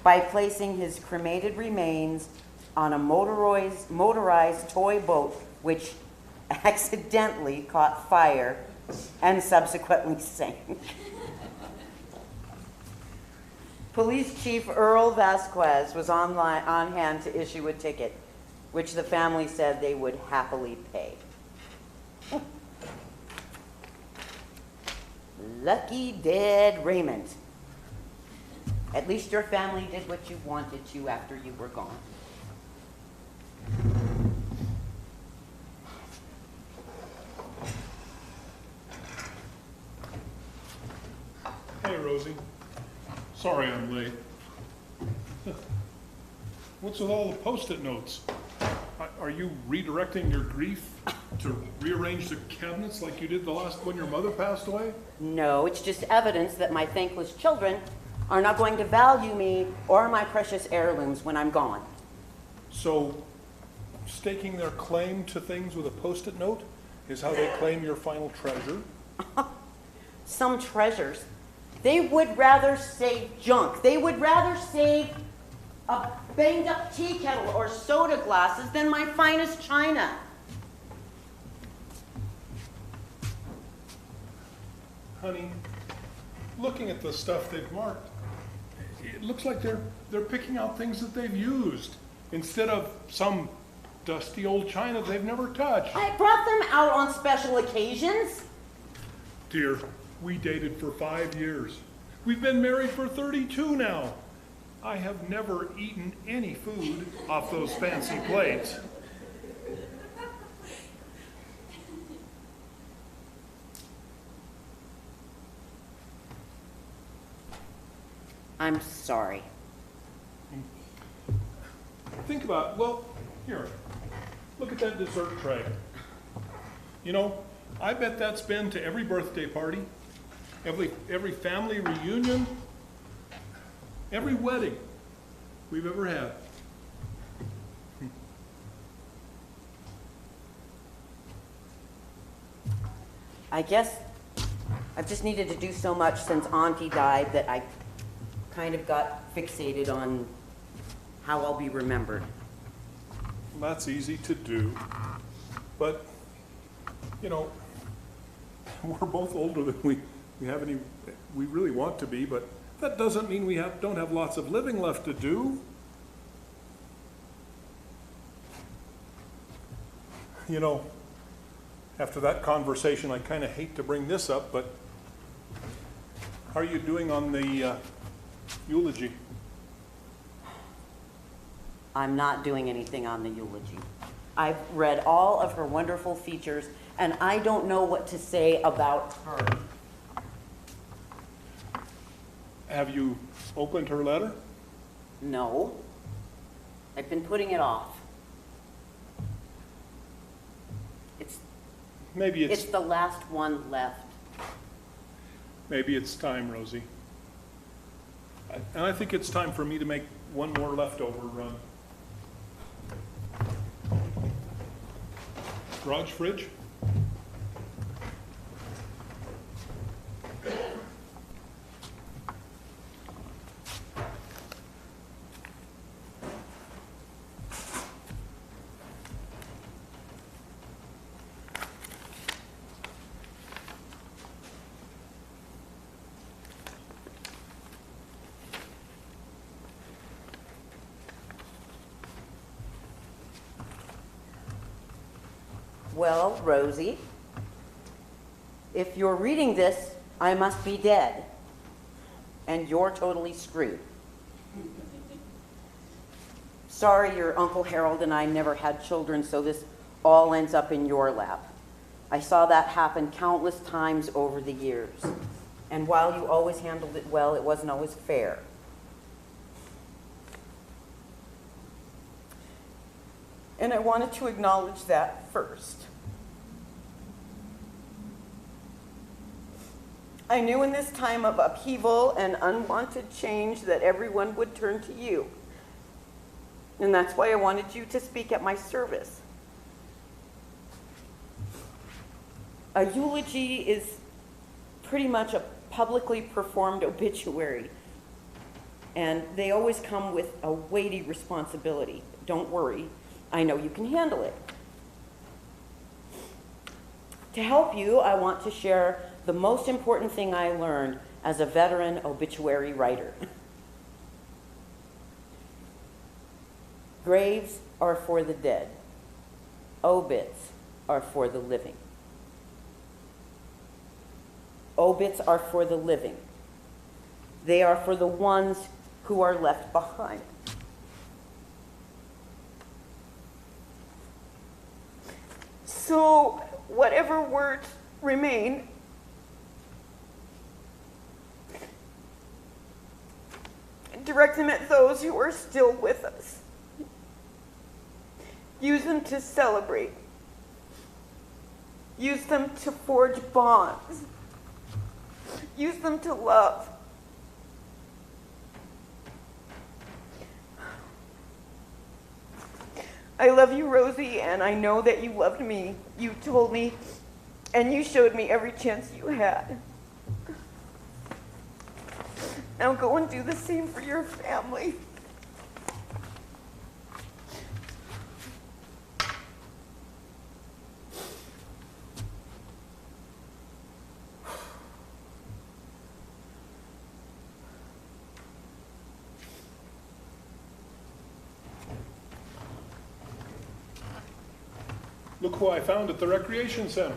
by placing his cremated remains on a motorized toy boat, which accidentally caught fire and subsequently sank. Police Chief Earl Vasquez was on hand to issue a ticket, which the family said they would happily pay. Lucky dead Raymond. At least your family did what you wanted to after you were gone. Hey, Rosie. Sorry I'm late. What's with all the Post-it notes? Are you redirecting your grief to rearrange the cabinets like you did the last when your mother passed away? No, it's just evidence that my thankless children are not going to value me or my precious heirlooms when I'm gone. So, staking their claim to things with a Post-it note is how they claim your final treasure? Some treasures. They would rather save junk. They would rather save a banged up tea kettle or soda glasses than my finest china. Honey, looking at the stuff they've marked, it looks like they're picking out things that they've used instead of some dusty old china they've never touched. I brought them out on special occasions. Dear, we dated for 5 years. We've been married for 32 now. I have never eaten any food off those fancy plates. I'm sorry. Think about, well, here, look at that dessert tray. You know, I bet that's been to every birthday party, every family reunion, every wedding we've ever had. I guess I've just needed to do so much since Auntie died that I kind of got fixated on how I'll be remembered. That's easy to do, but, you know, we're both older than we really want to be, but that doesn't mean we don't have lots of living left to do. You know, after that conversation, I kind of hate to bring this up, but how are you doing on the eulogy? I'm not doing anything on the eulogy. I've read all of her wonderful features, and I don't know what to say about her. Have you opened her letter? No. I've been putting it off. Maybe It's the last one left. maybe it's time, Rosie. And I think it's time for me to make one more leftover run. Garage fridge? Well, Rosie, if you're reading this, I must be dead. And you're totally screwed. Sorry, your Uncle Harold and I never had children, so this all ends up in your lap. I saw that happen countless times over the years. And while you always handled it well, it wasn't always fair. And I wanted to acknowledge that first. I knew in this time of upheaval and unwanted change that everyone would turn to you. And that's why I wanted you to speak at my service. A eulogy is pretty much a publicly performed obituary. And they always come with a weighty responsibility. Don't worry, I know you can handle it. To help you, I want to share the most important thing I learned as a veteran obituary writer. Graves are for the dead. Obits are for the living. Obits are for the living. They are for the ones who are left behind. So, whatever words remain, direct them at those who are still with us. Use them to celebrate. Use them to forge bonds. Use them to love. I love you, Rosie, and I know that you loved me. You told me, and you showed me every chance you had. Now go and do the same for your family. Look who I found at the recreation center.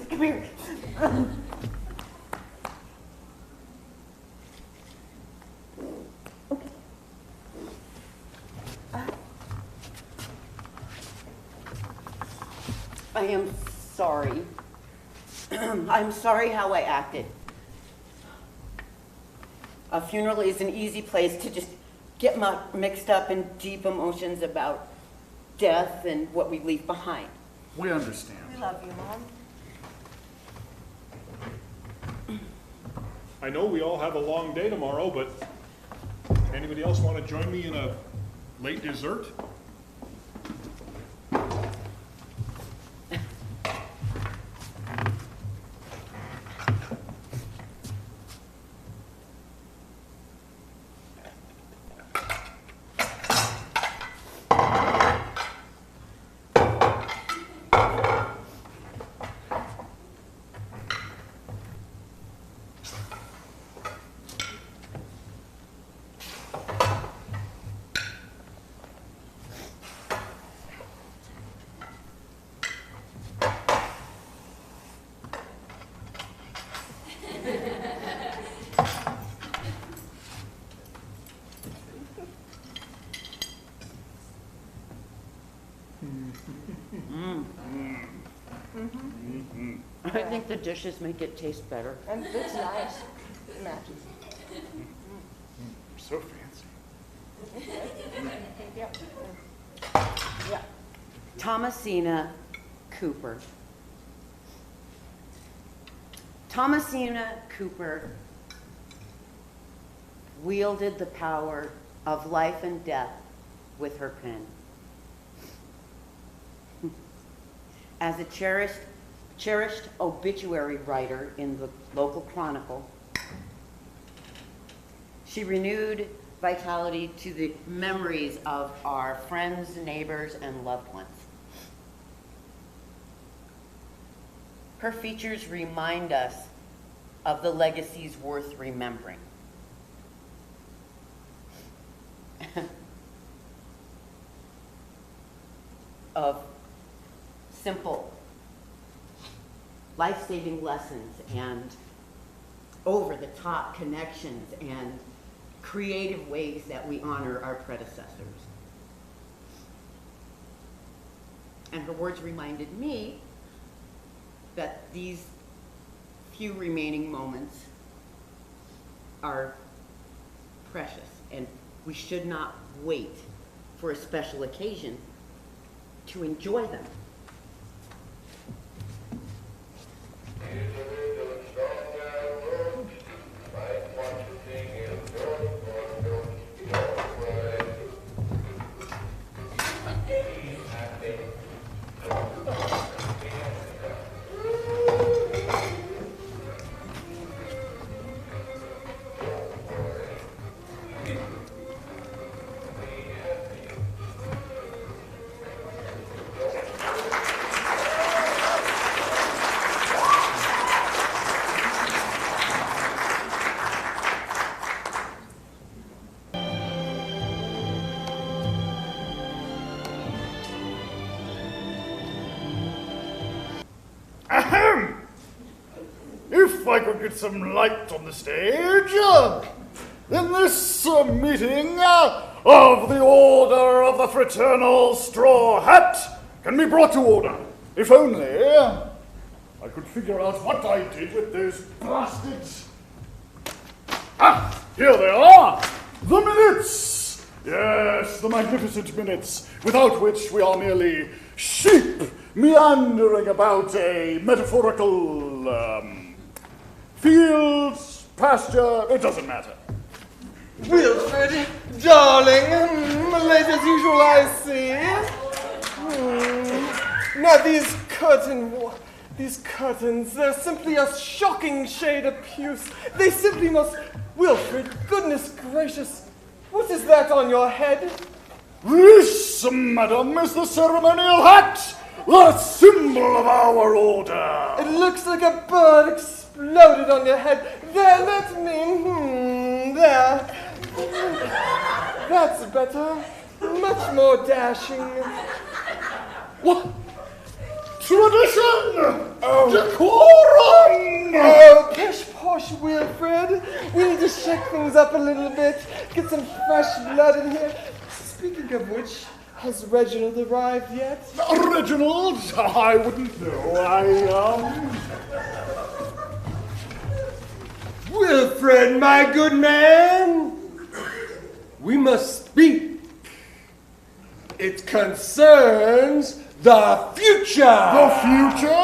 Come here. I am sorry. I'm sorry how I acted. A funeral is an easy place to just get mixed up in deep emotions about death and what we leave behind. We understand. We love you, Mom. I know we all have a long day tomorrow, but anybody else want to join me in a late dessert? I think the dishes make it taste better. And it's nice. It matches. So fancy. Yeah. Yeah. Thomasina Cooper. Thomasina Cooper wielded the power of life and death with her pen. As a cherished obituary writer in the local chronicle, she renewed vitality to the memories of our friends, neighbors, and loved ones. Her features remind us of the legacies worth remembering. Of simple, life-saving lessons and over-the-top connections and creative ways that we honor our predecessors. And her words reminded me that these few remaining moments are precious, and we should not wait for a special occasion to enjoy them. If I could get some light on the stage, then this meeting of the Order of the Fraternal Straw Hat can be brought to order. If only I could figure out what I did with those bastards. Ah, here they are! The minutes! Yes, the magnificent minutes, without which we are merely sheep meandering about a metaphorical field, pasture, it doesn't matter. Wilfred, darling, late as usual, I see. Now these curtains, they're simply a shocking shade of puce. They simply must... Wilfred, goodness gracious, what is that on your head? This, madam, is the ceremonial hat, the symbol of our order. It looks like a bird exploded on your head. There, let me, there. That's better. Much more dashing. What? Tradition! Decorum! Oh, pish posh, Wilfred. We need to shake things up a little bit. Get some fresh blood in here. Speaking of which, has Reginald arrived yet? Reginald? I wouldn't know. Wilfred, my good man, we must speak. It concerns the future. The future?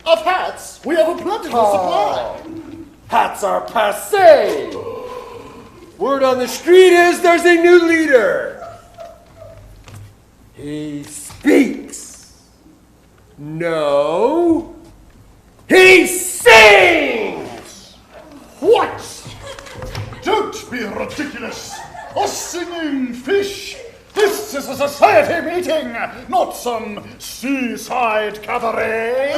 Of hats? We have a plentiful supply. Hats are passé. Word on the street is there's a new leader. He speaks. No, he sings. What? Don't be ridiculous. A singing fish? This is a society meeting, not some seaside cabaret.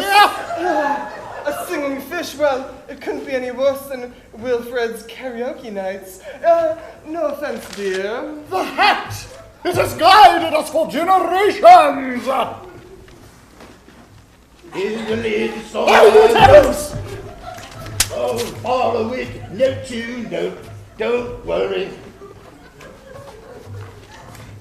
A singing fish? Well, it couldn't be any worse than Wilfred's karaoke nights. No offense, dear. The hat! It has guided us for generations! Here's the little song. Oh, good heavens! Oh, follow it, note to note. Don't worry.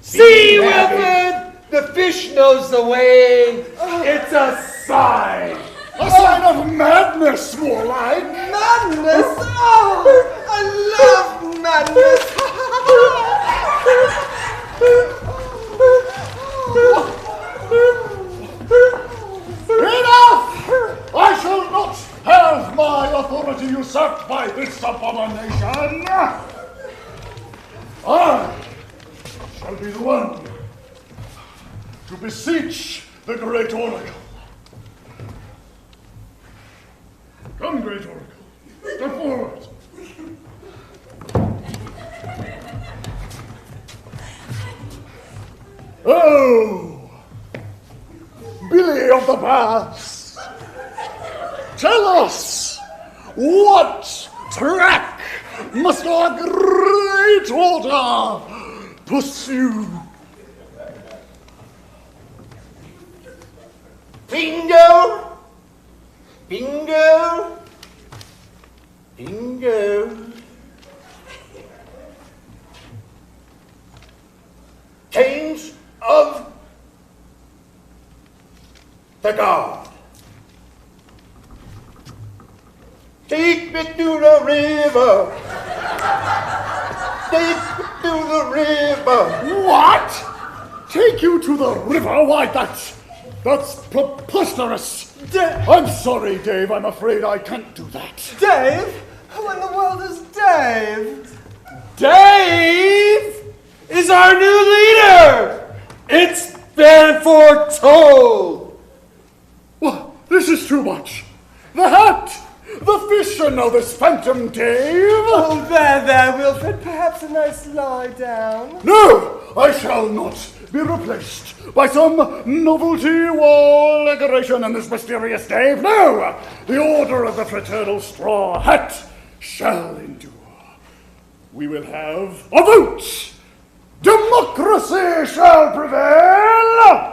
See, Wilfred, the fish knows the way. It's a sign. A sign of madness, more like. Madness? Oh, I love madness. Enough! I shall not have my authority usurped by this abomination. I shall be the one to beseech the great oracle. Come, great oracle, step forward. Oh, Billy of the Baths, tell us, what track must our great order pursue? Bingo! Bingo! Bingo! Change of the guard. Take me to the river. Take me to the river. What? Take you to the river? Why, that's preposterous. I'm sorry, Dave. I'm afraid I can't do that. Dave? Who in the world is Dave? Dave is our new leader. It's been foretold. Well, this is too much. The hat, the fish, and now this phantom Dave. Oh, there, Wilfred. Perhaps a nice lie down. No, I shall not be replaced by some novelty wall decoration and this mysterious Dave. No, the order of the fraternal straw hat shall endure. We will have a vote. Democracy shall prevail.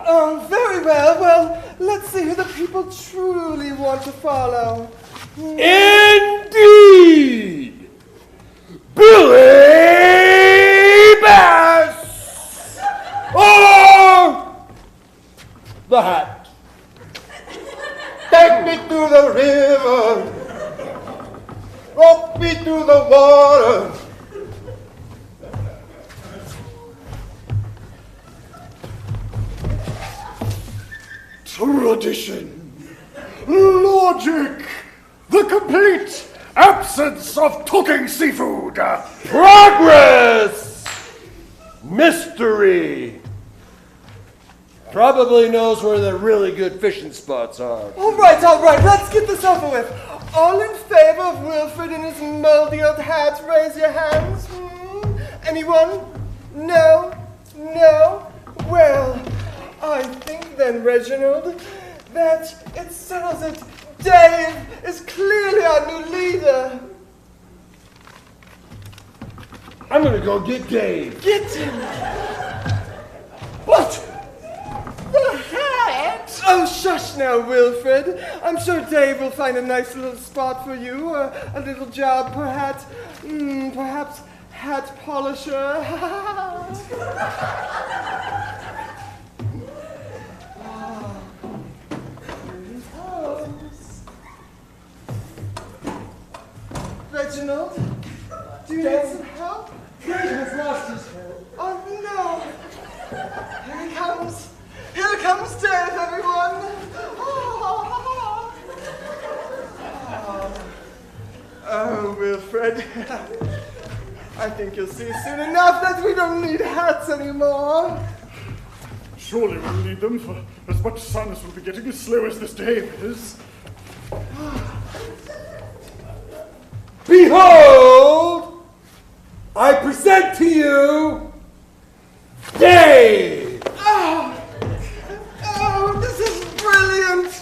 Oh, very well. Well, let's see who the people truly want to follow. Indeed! Billy Bass! Oh! The hat. Take me to the river. Rock me to the water. Tradition. Logic. The complete absence of cooking seafood. Progress! Mystery. Probably knows where the really good fishing spots are. All right, let's get this over with. All in favor of Wilfred and his moldy old hat, raise your hands. Anyone? No? No? Well, I think then, Reginald, that it settles it. Dave is clearly our new leader. I'm gonna go get Dave. Get him. What? The hat? Oh, shush now, Wilfred. I'm sure Dave will find a nice little spot for you, a little job, perhaps hat polisher. Reginald, do you need some help? Dave has lost his hat. Oh no! Here he comes! Here comes Dave, everyone! Oh, Wilfred. I think you'll see soon enough that we don't need hats anymore. Surely we'll need them for as much sun as we'll be getting as slow as this Dave is. Behold, I present to you Dave! Oh, this is brilliant!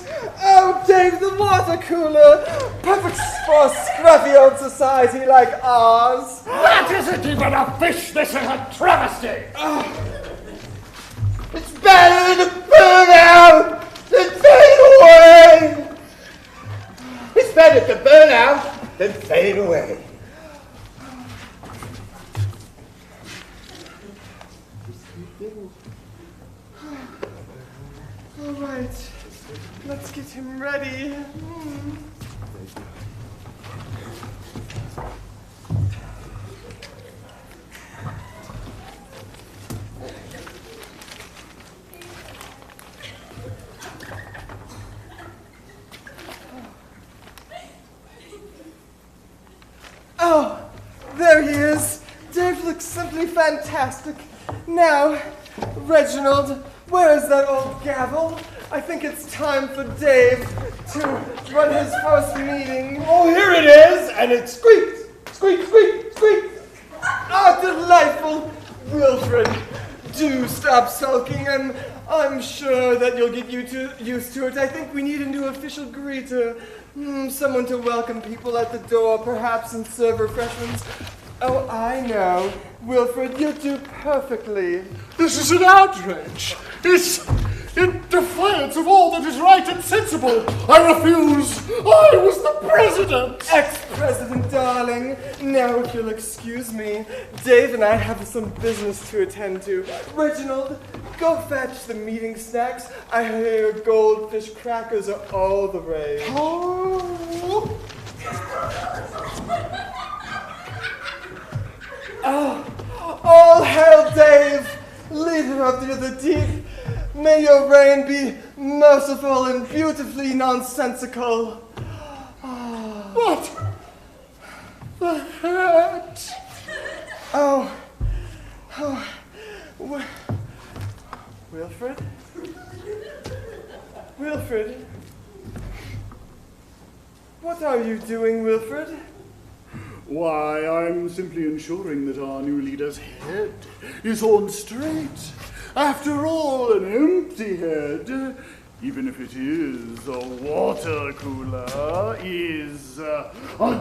Oh, Dave, the water cooler! Perfect for a scruffy old society like ours! That isn't even a fish, this is a travesty! It's better to burn out than fade away! It's better to burn out than fade away. All right, let's get him ready. Oh, there he is. Dave looks simply fantastic. Now, Reginald, where is that old gavel? I think it's time for Dave to run his first meeting. Oh, here it is, and it squeaks, squeak, squeak, squeak. Ah, delightful. Wilfred, do stop sulking, and I'm sure that you'll get used to it. I think we need a new official greeter. Someone to welcome people at the door, perhaps, and serve refreshments. Oh, I know. Wilfred, you do perfectly. This is an outrage! It's in defiance of all that is right and sensible! I refuse! I was the president! Ex-president, darling. Now, if you'll excuse me, Dave and I have some business to attend to. Reginald, go fetch the meeting snacks. I hear goldfish crackers are all the rage. Oh, all hail Dave, leader of the deep. May your reign be merciful and beautifully nonsensical. What? The hat? Wilfred? Wilfred? What are you doing, Wilfred? Why, I'm simply ensuring that our new leader's head is on straight. After all, an empty head, even if it is a water cooler, is a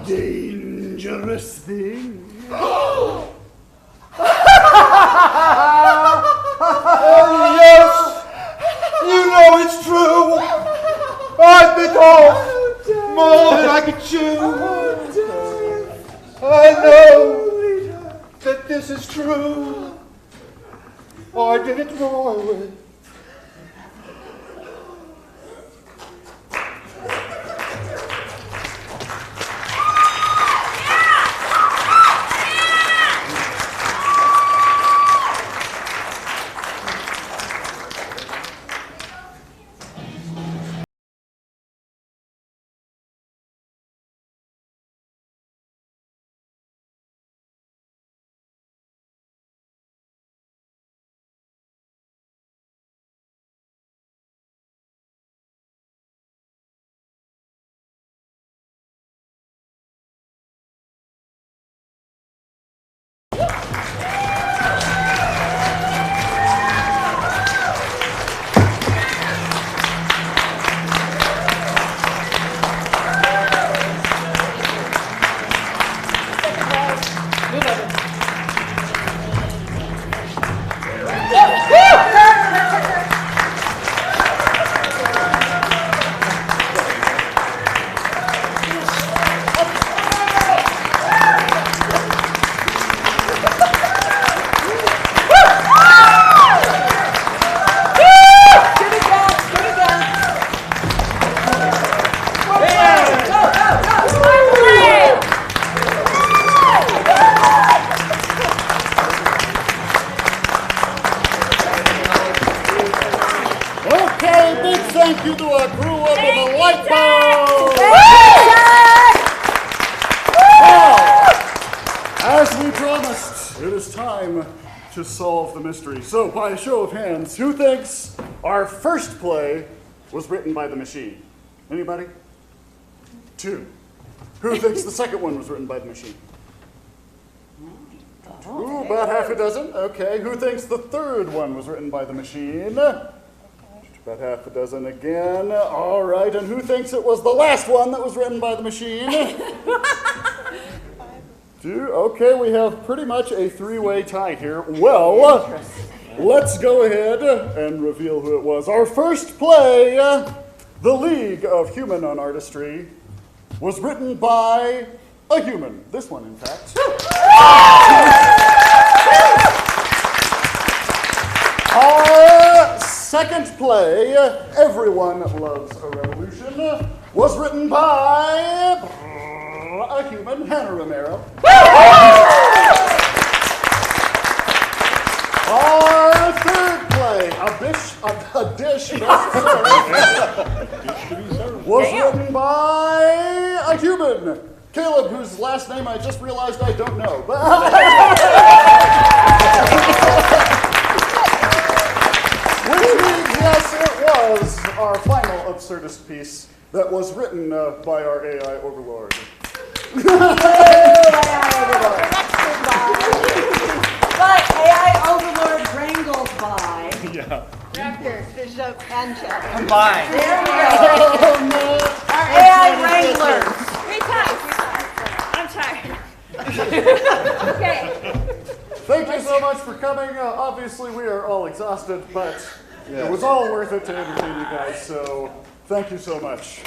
dangerous thing. Oh, yes! You know it's true! I've been off! more than I could chew. I know that this is true. Oh, I did it my way. Thank you to our crew up in the White Boat! Now, as we promised, it is time to solve the mystery. So, by a show of hands, who thinks our first play was written by the machine? Anybody? 2. Who thinks the second one was written by the machine? Ooh, about half a dozen. Okay. Who thinks the third one was written by the machine? About half a dozen again. All right. And who thinks it was the last one that was written by the machine? 2. Okay, we have pretty much a 3-way tie here. Well, let's go ahead and reveal who it was. Our first play, The League of Human Artistry, was written by a human. This one, in fact. Our second play, Everyone Loves a Revolution, was written by a human, Hannah Romero. Our third play, A Dish Best Served, was written by a human, Caleb, whose last name I just realized I don't know. Which means, yes, it was our final absurdist piece that was written by our AI overlord. But AI overlord wrangles by. Yeah. Raptor, Bishop, and Chad. Combined. There we go. Our AI wranglers. I'm tired. Okay. Thank you so much for coming. Obviously, we are all exhausted, but it was all worth it to entertain you guys, so thank you so much.